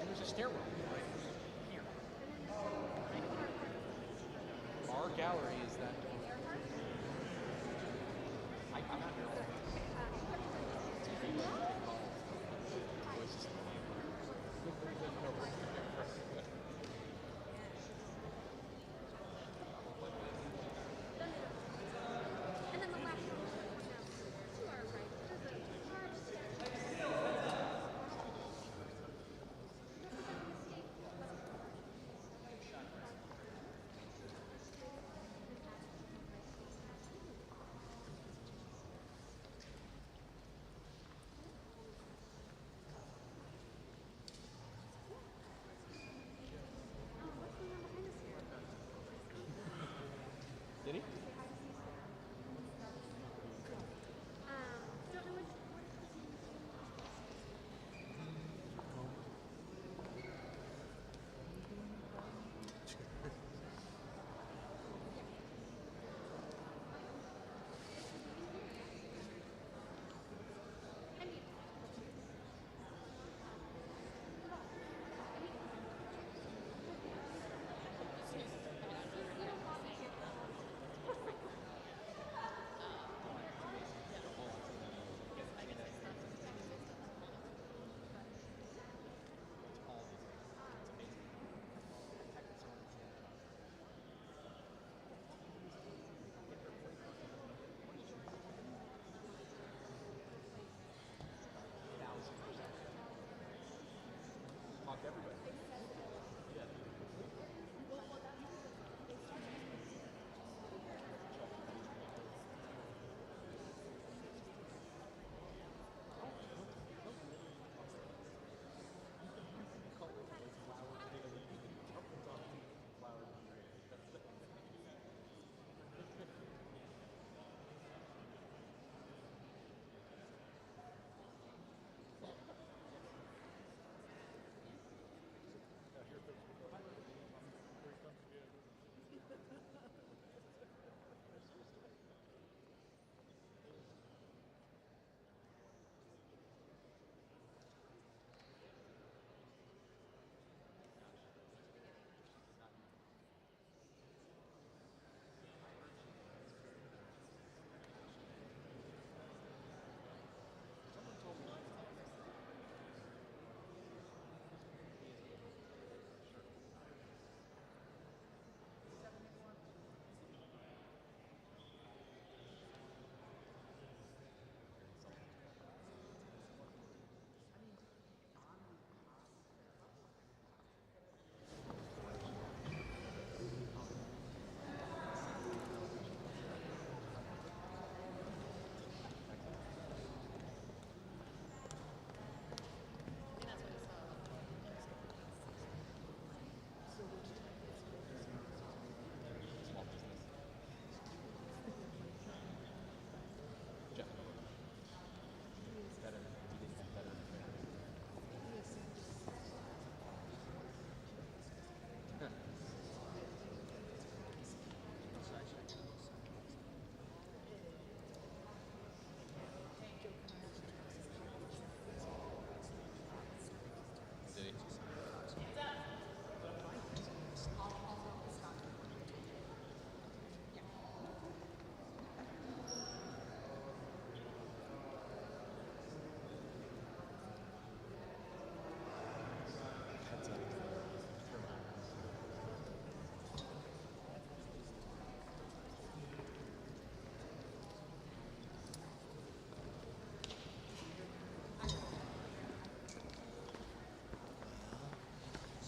There's a stairwell here. Our gallery is that door. I'm not here all the Did he?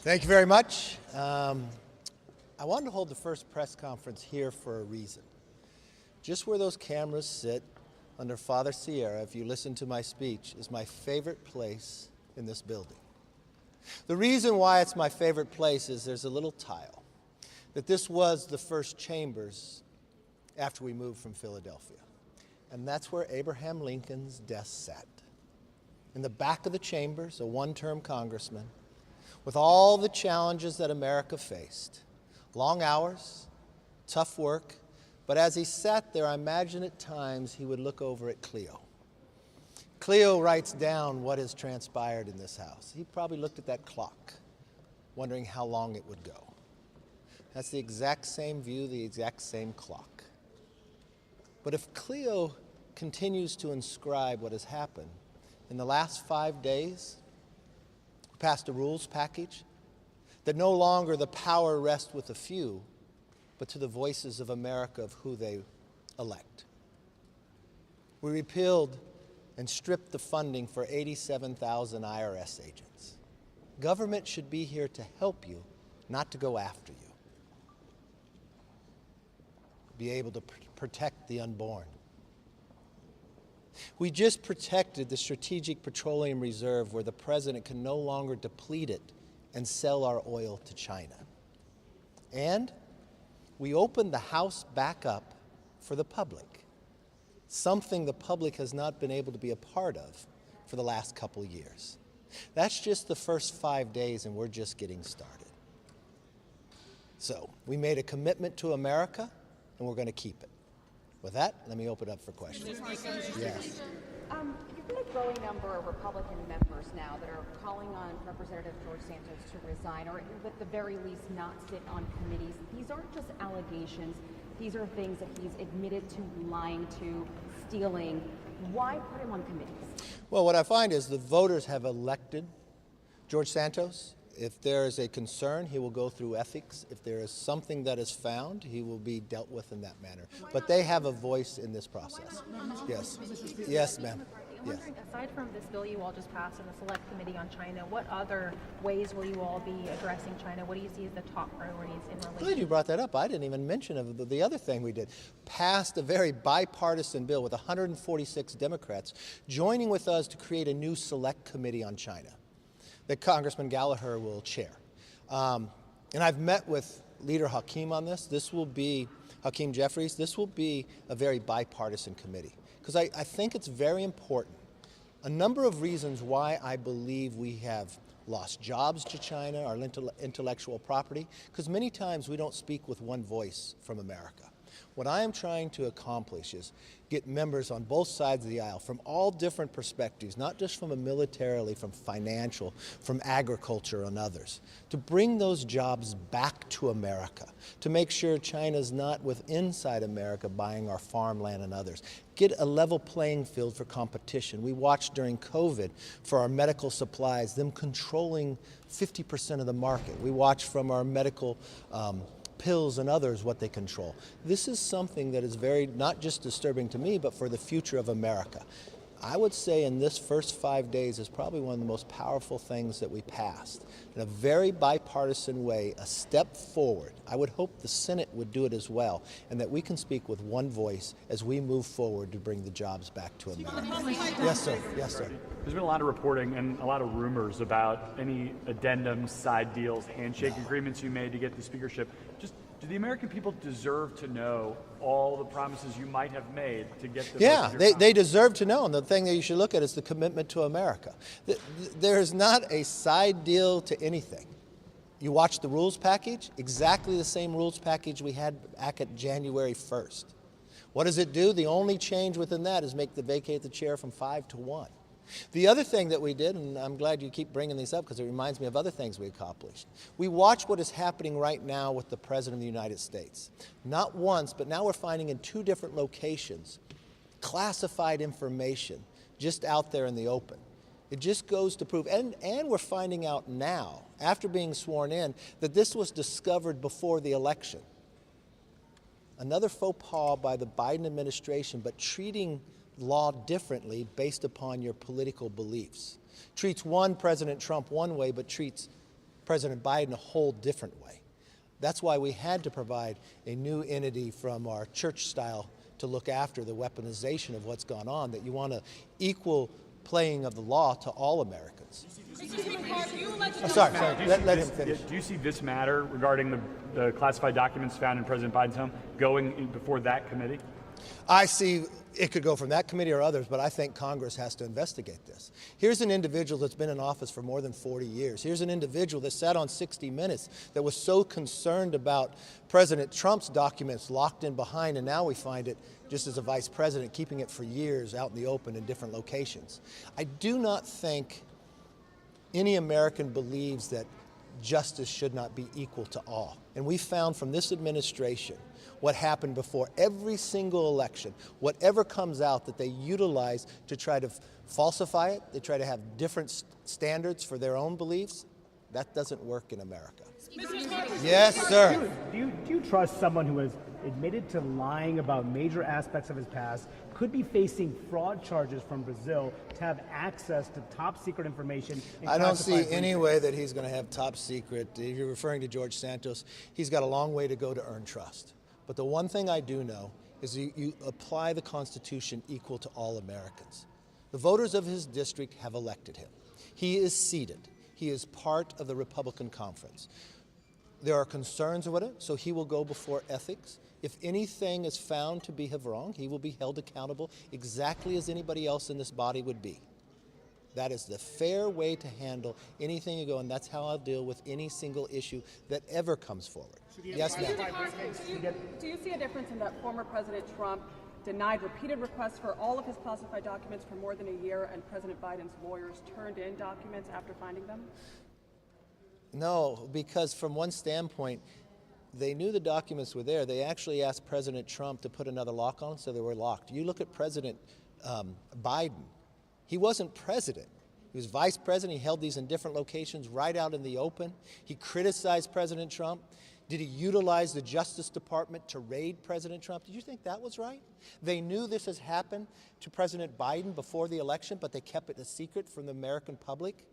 Thank you very much. I wanted to hold the first press conference here for a reason. Just where those cameras sit under Father Sierra, if you listen to my speech, is my favorite place in this building. The reason why it's my favorite place is there's a little tile that this was the first chambers after we moved from Philadelphia. And that's where Abraham Lincoln's desk sat. in the back of the chambers, a one-term congressman, with all the challenges that America faced. Long hours, tough work, but as he sat there, I imagine at times he would look over at Cleo. Cleo writes down what has transpired in this house. He probably looked at that clock, wondering how long it would go. That's the exact same view, the exact same clock. But if Cleo continues to inscribe what has happened, in the last 5 days, we passed a rules package that no longer the power rests with a few, but to the voices of America of who they elect. We repealed and stripped the funding for 87,000 IRS agents. Government should be here to help you, not to go after you. Be able to protect the unborn. We just protected the Strategic Petroleum Reserve where the president can no longer deplete it and sell our oil to China. And we opened the House back up for the public, something the public has not been able to be a part of for the last couple of years. That's just the first 5 days, and we're just getting started. So we made a commitment to America, and we're going to keep it. With that, let me open up for questions. Yes. You've got a growing number of Republican members now that are calling on Representative George Santos to resign, or at the very least not sit on committees. These aren't just allegations. These are things that he's admitted to, lying to, stealing. Why put him on committees? Well, what I find is the voters have elected George Santos. If there is a concern, he will go through ethics. If there is something that is found, he will be dealt with in that manner. But they have a voice in this process. Yes. Yes, ma'am. I'm wondering, aside from this bill you all just passed in the Select Committee on China, what other ways will you all be addressing China? What do you see as the top priorities in relation? Good you brought that up. I didn't even mention of the other thing we did. Passed a very bipartisan bill with 146 Democrats joining with us to create a new Select Committee on China that Congressman Gallagher will chair. And I've met with Leader Hakeem on this. This will be, Hakeem Jeffries, this will be a very bipartisan committee. Because I think it's very important. A number of reasons why I believe we have lost jobs to China, our intellectual property, because many times we don't speak with one voice from America. What I am trying to accomplish is get members on both sides of the aisle from all different perspectives, not just from a militarily, from financial, from agriculture and others, to bring those jobs back to America, to make sure China's not inside America buying our farmland and others. Get a level playing field for competition. We watched during COVID for our medical supplies, them controlling 50% of the market. We watched from our medical pills and others what they control. This is something that is very, not just disturbing to me, but for the future of America. I would say in this first 5 days is probably one of the most powerful things that we passed. In a very bipartisan way, a step forward. I would hope the Senate would do it as well, and that we can speak with one voice as we move forward to bring the jobs back to America. Yes, sir. Yes, sir. There's been a lot of reporting and a lot of rumors about any addendums, side deals, handshake agreements you made to get the speakership. Just, do the American people deserve to know all the promises you might have made to get the Yeah, they deserve to know. And the thing that you should look at is the commitment to America. There is not a side deal to anything. You watch the rules package, exactly the same rules package we had back at January 1st. What does it do? The only change within that is vacate the chair from 5 to 1. The other thing that we did, and I'm glad you keep bringing these up because it reminds me of other things we accomplished. We watch what is happening right now with the President of the United States. Not once, but now we're finding in 2 different locations classified information just out there in the open. It just goes to prove, and we're finding out now, after being sworn in, that this was discovered before the election. Another faux pas by the Biden administration, but treating law differently based upon your political beliefs. Treats President Trump one way, but treats President Biden a whole different way. That's why we had to provide a new entity from our church style to look after the weaponization of what's gone on, that you want an equal playing of the law to all Americans. I'm sorry, let him finish. Do you see this matter regarding the classified documents found in President Biden's home going before that committee? I see It could go from that committee or others, but I think Congress has to investigate this. Here's an individual that's been in office for more than 40 years. Here's an individual that sat on 60 Minutes that was so concerned about President Trump's documents locked in behind, and now we find it just as a vice president, keeping it for years out in the open in different locations. I do not think any American believes that justice should not be equal to all. And we found from this administration what happened before every single election, whatever comes out that they utilize to try to falsify it, they try to have different standards for their own beliefs, that doesn't work in America. Yes, sir. Do you trust someone who has admitted to lying about major aspects of his past, could be facing fraud charges from Brazil, to have access to top secret information? I don't see any way that he's going to have top secret. If you're referring to George Santos, he's got a long way to go to earn trust. But the one thing I do know is you apply the Constitution equal to all Americans. The voters of his district have elected him. He is seated. He is part of the Republican conference. There are concerns about it, so he will go before ethics. If anything is found to be wrong, he will be held accountable exactly as anybody else in this body would be. That is the fair way to handle anything you go, and that's how I'll deal with any single issue that ever comes forward. Yes, ma'am. Do you see a difference in that former President Trump denied repeated requests for all of his classified documents for more than a year, and President Biden's lawyers turned in documents after finding them? No, because from one standpoint, they knew the documents were there. They actually asked President Trump to put another lock on them, so they were locked. You look at President Biden. He wasn't president. He was vice president. He held these in different locations right out in the open. He criticized President Trump. Did he utilize the Justice Department to raid President Trump? Did you think that was right? They knew this has happened to President Biden before the election, but they kept it a secret from the American public.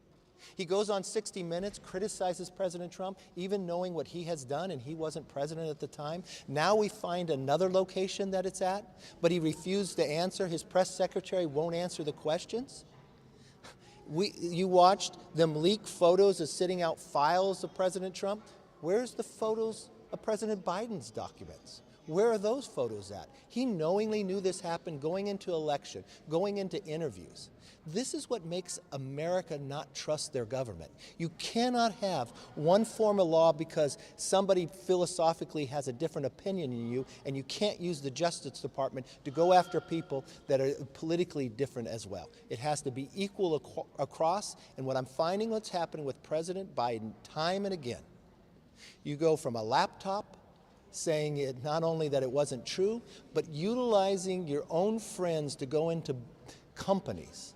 He goes on 60 Minutes, criticizes President Trump, even knowing what he has done, and he wasn't president at the time. Now we find another location that it's at, but he refused to answer. His press secretary won't answer the questions. You watched them leak photos of sitting out files of President Trump. Where's the photos of President Biden's documents? Where are those photos at? He knowingly knew this happened going into election, going into interviews. This is what makes America not trust their government. You cannot have one form of law because somebody philosophically has a different opinion than you, and you can't use the Justice Department to go after people that are politically different as well. It has to be equal across, and what I'm finding what's happening with President Biden time and again, you go from a laptop saying it not only that it wasn't true, but utilizing your own friends to go into companies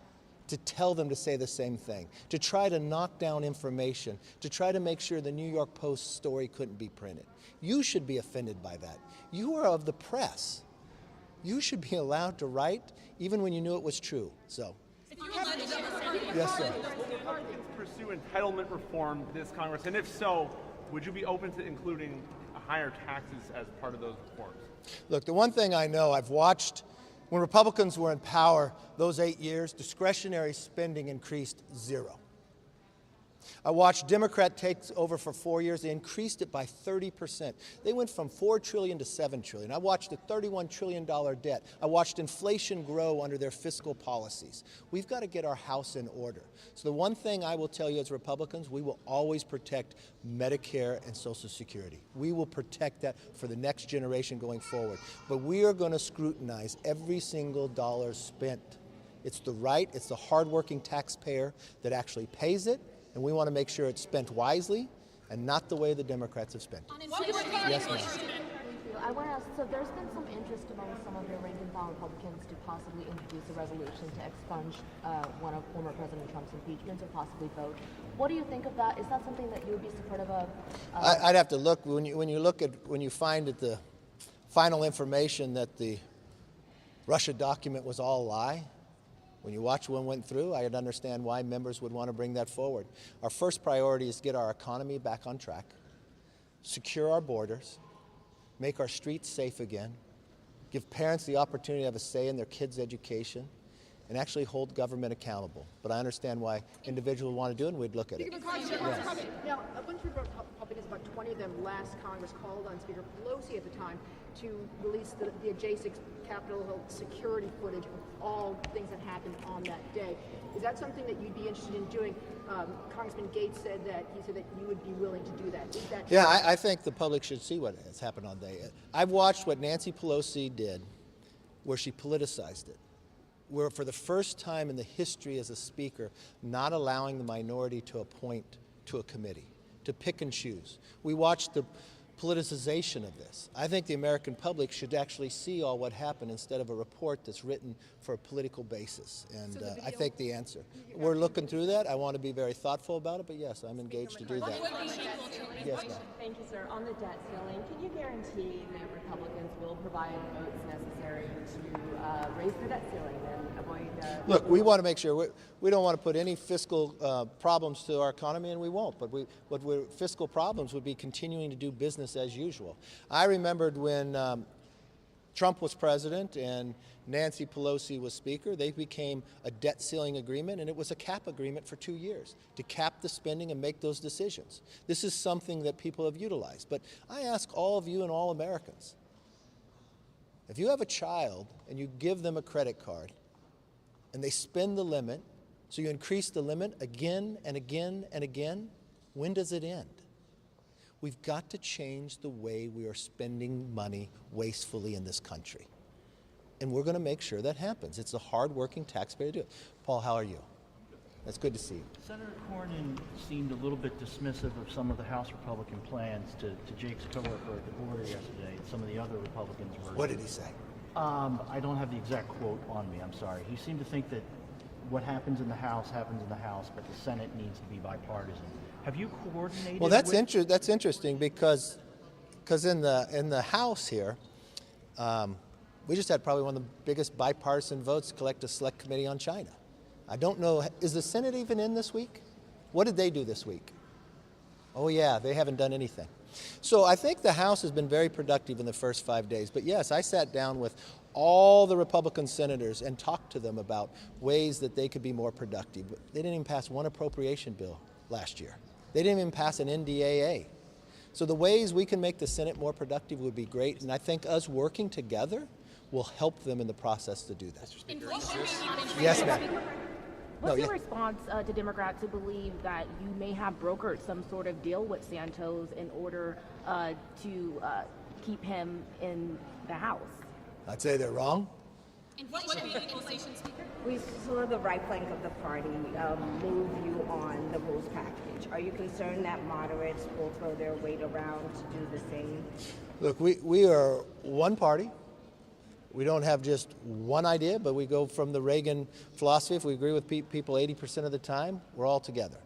to tell them to say the same thing, to try to knock down information, to try to make sure the New York Post story couldn't be printed. You should be offended by that. You are of the press. You should be allowed to write even when you knew it was true. So, yes, sir. Will Republicans pursue entitlement reform this Congress? And if so, would you be open to including higher taxes as part of those reforms? Look, the one thing I know, I've watched when Republicans were in power those 8 years, discretionary spending increased zero. I watched Democrat take over for 4 years. They increased it by 30%. They went from $4 trillion to $7 trillion. I watched a $31 trillion debt. I watched inflation grow under their fiscal policies. We've got to get our house in order. So the one thing I will tell you as Republicans, we will always protect Medicare and Social Security. We will protect that for the next generation going forward. But we are going to scrutinize every single dollar spent. It's the right, it's the hardworking taxpayer that actually pays it. And we want to make sure it's spent wisely and not the way the Democrats have spent it. Yes, ma'am. I want to ask, so there's been some interest among some of your rank-and-file Republicans to possibly introduce a resolution to expunge one of former President Trump's impeachments or possibly vote. What do you think of that? Is that something that you would be supportive of? I'd have to look. When you find that the final information that the Russia document was all a lie, when you watch what went through, I would understand why members would want to bring that forward. Our first priority is to get our economy back on track, secure our borders, make our streets safe again, give parents the opportunity to have a say in their kids' education, and actually hold government accountable. But I understand why individuals want to do it, and we'd look at it. Yes. Now, a bunch of Republicans, about 20 of them last Congress, called on Speaker Pelosi at the time to release the adjacent Capitol Hill security footage of all things that happened on that day. Is that something that you'd be interested in doing? Congressman Gates said that you would be willing to do that. Is that Yeah, I think the public should see what has happened on day. I've watched what Nancy Pelosi did, where she politicized it, where for the first time in the history as a speaker, not allowing the minority to appoint to a committee, to pick and choose. We watched the politicization of this. I think the American public should actually see all what happened instead of a report that's written for a political basis. And I think the answer. We're looking through that. I want to be very thoughtful about it, but yes, I'm engaged to do that. Yes, ma'am. Thank you, sir. On the debt ceiling, can you guarantee that Republicans will provide votes necessary to raise the debt ceiling and avoid... Look, we want to make sure we don't want to put any fiscal problems to our economy, and we won't. But fiscal problems would be continuing to do business as usual. I remembered when Trump was president and Nancy Pelosi was speaker, they became a debt ceiling agreement, and it was a cap agreement for 2 years to cap the spending and make those decisions. This is something that people have utilized. But I ask all of you and all Americans, if you have a child and you give them a credit card and they spend the limit, so you increase the limit again and again and again, when does it end? We've got to change the way we are spending money wastefully in this country. And we're going to make sure that happens. It's a hard-working taxpayer to do it. Paul, how are you? That's good to see you. Senator Cornyn seemed a little bit dismissive of some of the House Republican plans to Jake's coworker at the border yesterday. Some of the other Republicans were... What did he say? I don't have the exact quote on me, I'm sorry. He seemed to think that what happens in the House happens in the House, but the Senate needs to be bipartisan. Have you coordinated? Well, that's interesting because in the House here, we just had probably one of the biggest bipartisan votes to collect a select committee on China. I don't know, is the Senate even in this week? What did they do this week? Oh yeah, they haven't done anything. So I think the House has been very productive in the first 5 days. But yes, I sat down with all the Republican senators and talked to them about ways that they could be more productive. They didn't even pass one appropriation bill last year. They didn't even pass an NDAA. So the ways we can make the Senate more productive would be great, and I think us working together will help them in the process to do that. Yes, ma'am. What's your response to Democrats who believe that you may have brokered some sort of deal with Santos in order to keep him in the House? I'd say they're wrong. And what should be the equalization, Speaker? We saw the right flank of the party move you on the rules package. Are you concerned that moderates will throw their weight around to do the same? Look, we are one party. We don't have just one idea, but we go from the Reagan philosophy. If we agree with people 80% of the time, we're all together.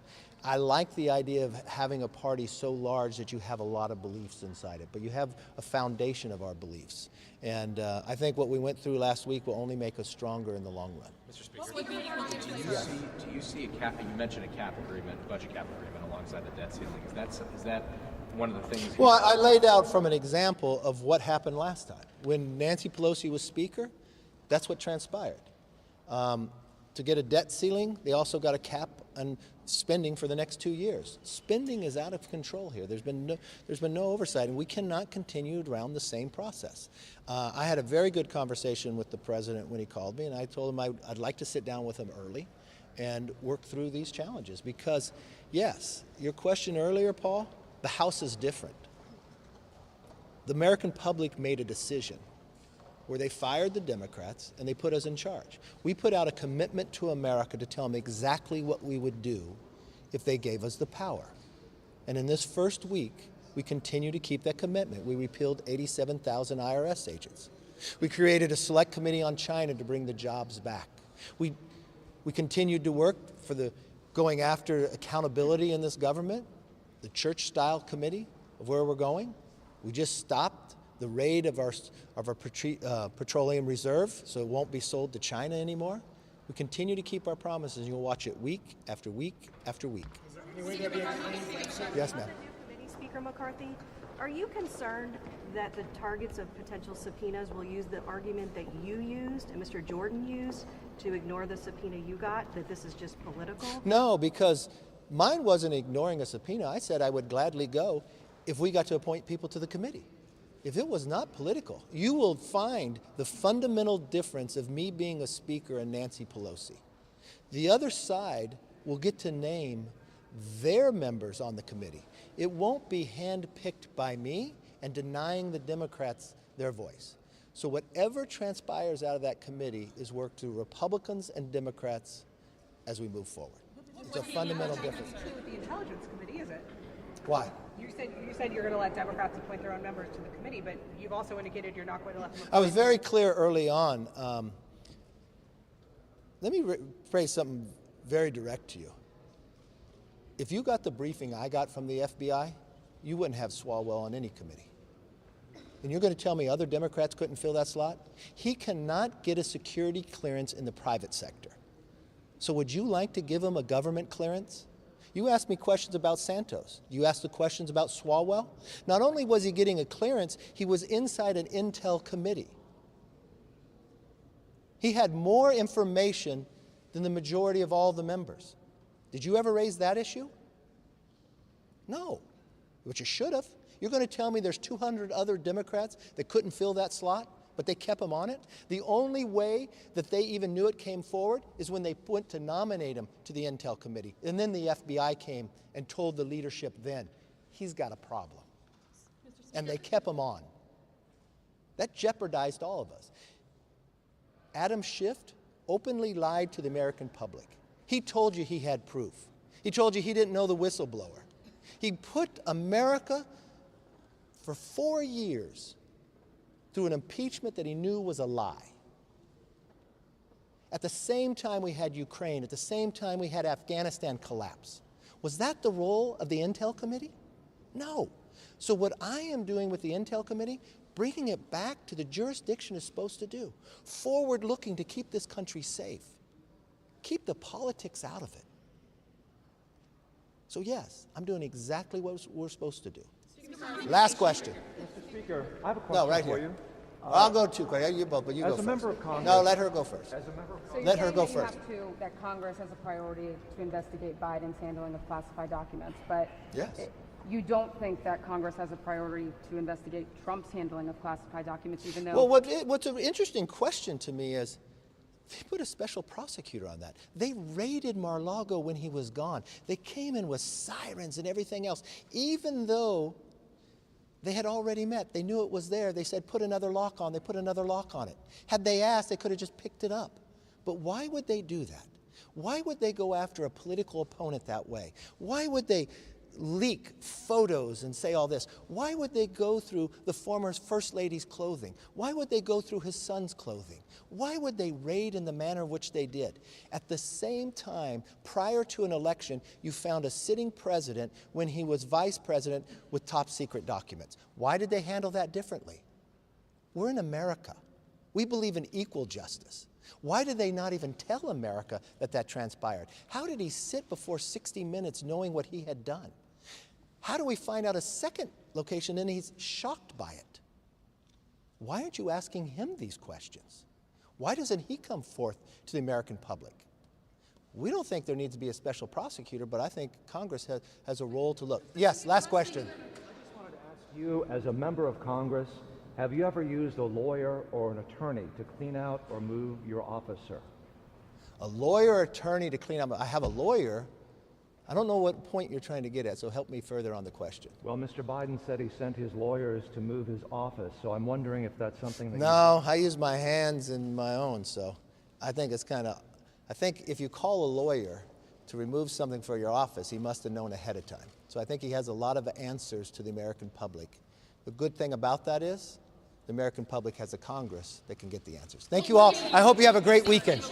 I like the idea of having a party so large that you have a lot of beliefs inside it, but you have a foundation of our beliefs. And I think what we went through last week will only make us stronger in the long run. Mr. Speaker, do you see a cap? You mentioned a cap agreement, budget cap agreement, alongside the debt ceiling. Is that one of the things? Well, I laid out from an example of what happened last time. When Nancy Pelosi was Speaker, that's what transpired. To get a debt ceiling, they also got a cap on spending for the next 2 years. Spending is out of control here. There's been no oversight, and we cannot continue around the same process. I had a very good conversation with the president when he called me, and I told him I'd like to sit down with him early and work through these challenges. Because, yes, your question earlier, Paul, the House is different. The American public made a decision where they fired the Democrats and they put us in charge. We put out a commitment to America to tell them exactly what we would do if they gave us the power. And in this first week, we continue to keep that commitment. We repealed 87,000 IRS agents. We created a select committee on China to bring the jobs back. We continued to work for going after accountability in this government, the church-style committee of where we're going. We just stopped the raid of our petroleum reserve, so it won't be sold to China anymore. We continue to keep our promises. You'll watch it week after week after week. Yes, ma'am. Speaker McCarthy, are you concerned that the targets of potential subpoenas will use the argument that you used and Mr. Jordan used to ignore the subpoena you got, that this is just political? No, because mine wasn't ignoring a subpoena. I said I would gladly go if we got to appoint people to the committee. if it was not political, you will find the fundamental difference of me being a speaker and Nancy Pelosi. The other side will get to name their members on the committee. It won't be handpicked by me and denying the Democrats their voice. So whatever transpires out of that committee is work through Republicans and Democrats as we move forward. It's a fundamental difference. With the Intelligence Committee, is it? Why? You said you're going to let Democrats appoint their own members to the committee, but you've also indicated you're not going to let them. I was very clear early on. Let me phrase something very direct to you. If you got the briefing I got from the FBI, you wouldn't have Swalwell on any committee. And you're going to tell me other Democrats couldn't fill that slot? He cannot get a security clearance in the private sector. So would you like to give him a government clearance? You asked me questions about Santos. You asked the questions about Swalwell. Not only was he getting a clearance, he was inside an intel committee. He had more information than the majority of all the members. Did you ever raise that issue? No, but you should have. You're going to tell me there's 200 other Democrats that couldn't fill that slot, but they kept him on it? The only way that they even knew it came forward is when they went to nominate him to the Intel Committee. And then the FBI came and told the leadership then, he's got a problem. And they kept him on. That jeopardized all of us. Adam Schiff openly lied to the American public. He told you he had proof. He told you he didn't know the whistleblower. He put America for 4 years through an impeachment that he knew was a lie. At the same time we had Ukraine, at the same time we had Afghanistan collapse. Was that the role of the Intel Committee? No. So what I am doing with the Intel Committee, bringing it back to the jurisdiction it's supposed to do. Forward-looking to keep this country safe. Keep the politics out of it. So yes, I'm doing exactly what we're supposed to do. Last question. Mr. Speaker, I have a question no, right for here. you. I'll go two questions. You both, but you go first. As a member of Congress. No, let her go first. As a member of So Let her go you first. have to, that Congress has a priority to investigate Biden's handling of classified documents, but yes. You don't think that Congress has a priority to investigate Trump's handling of classified documents, even though... Well, what's an interesting question to me is, they put a special prosecutor on that. They raided Mar-a-Lago when he was gone. They came in with sirens and everything else. Even though they had already met, they knew it was there, they said, put another lock on, they put another lock on it. Had they asked, they could have just picked it up. But why would they do that? Why would they go after a political opponent that way? Why would they leak photos and say all this? Why would they go through the former First Lady's clothing? Why would they go through his son's clothing? Why would they raid in the manner in which they did? At the same time, prior to an election, you found a sitting president when he was vice president with top secret documents. Why did they handle that differently? We're in America. We believe in equal justice. Why did they not even tell America that that transpired? How did he sit before 60 Minutes knowing what he had done? How do we find out a second location and he's shocked by it? Why aren't you asking him these questions? Why doesn't he come forth to the American public? We don't think there needs to be a special prosecutor, but I think Congress has a role to look. Yes, last question. I just wanted to ask you, as a member of Congress, have you ever used a lawyer or an attorney to clean out or move your office, sir? A lawyer or attorney to clean up? I have a lawyer. I don't know what point you're trying to get at, so help me further on the question. Well, Mr. Biden said he sent his lawyers to move his office, so I'm wondering if that's something that No, I use my hands and my own, so I think it's kind of, I think if you call a lawyer to remove something for your office, he must have known ahead of time. So I think he has a lot of answers to the American public. The good thing about that is the American public has a Congress that can get the answers. Thank you all. I hope you have a great weekend.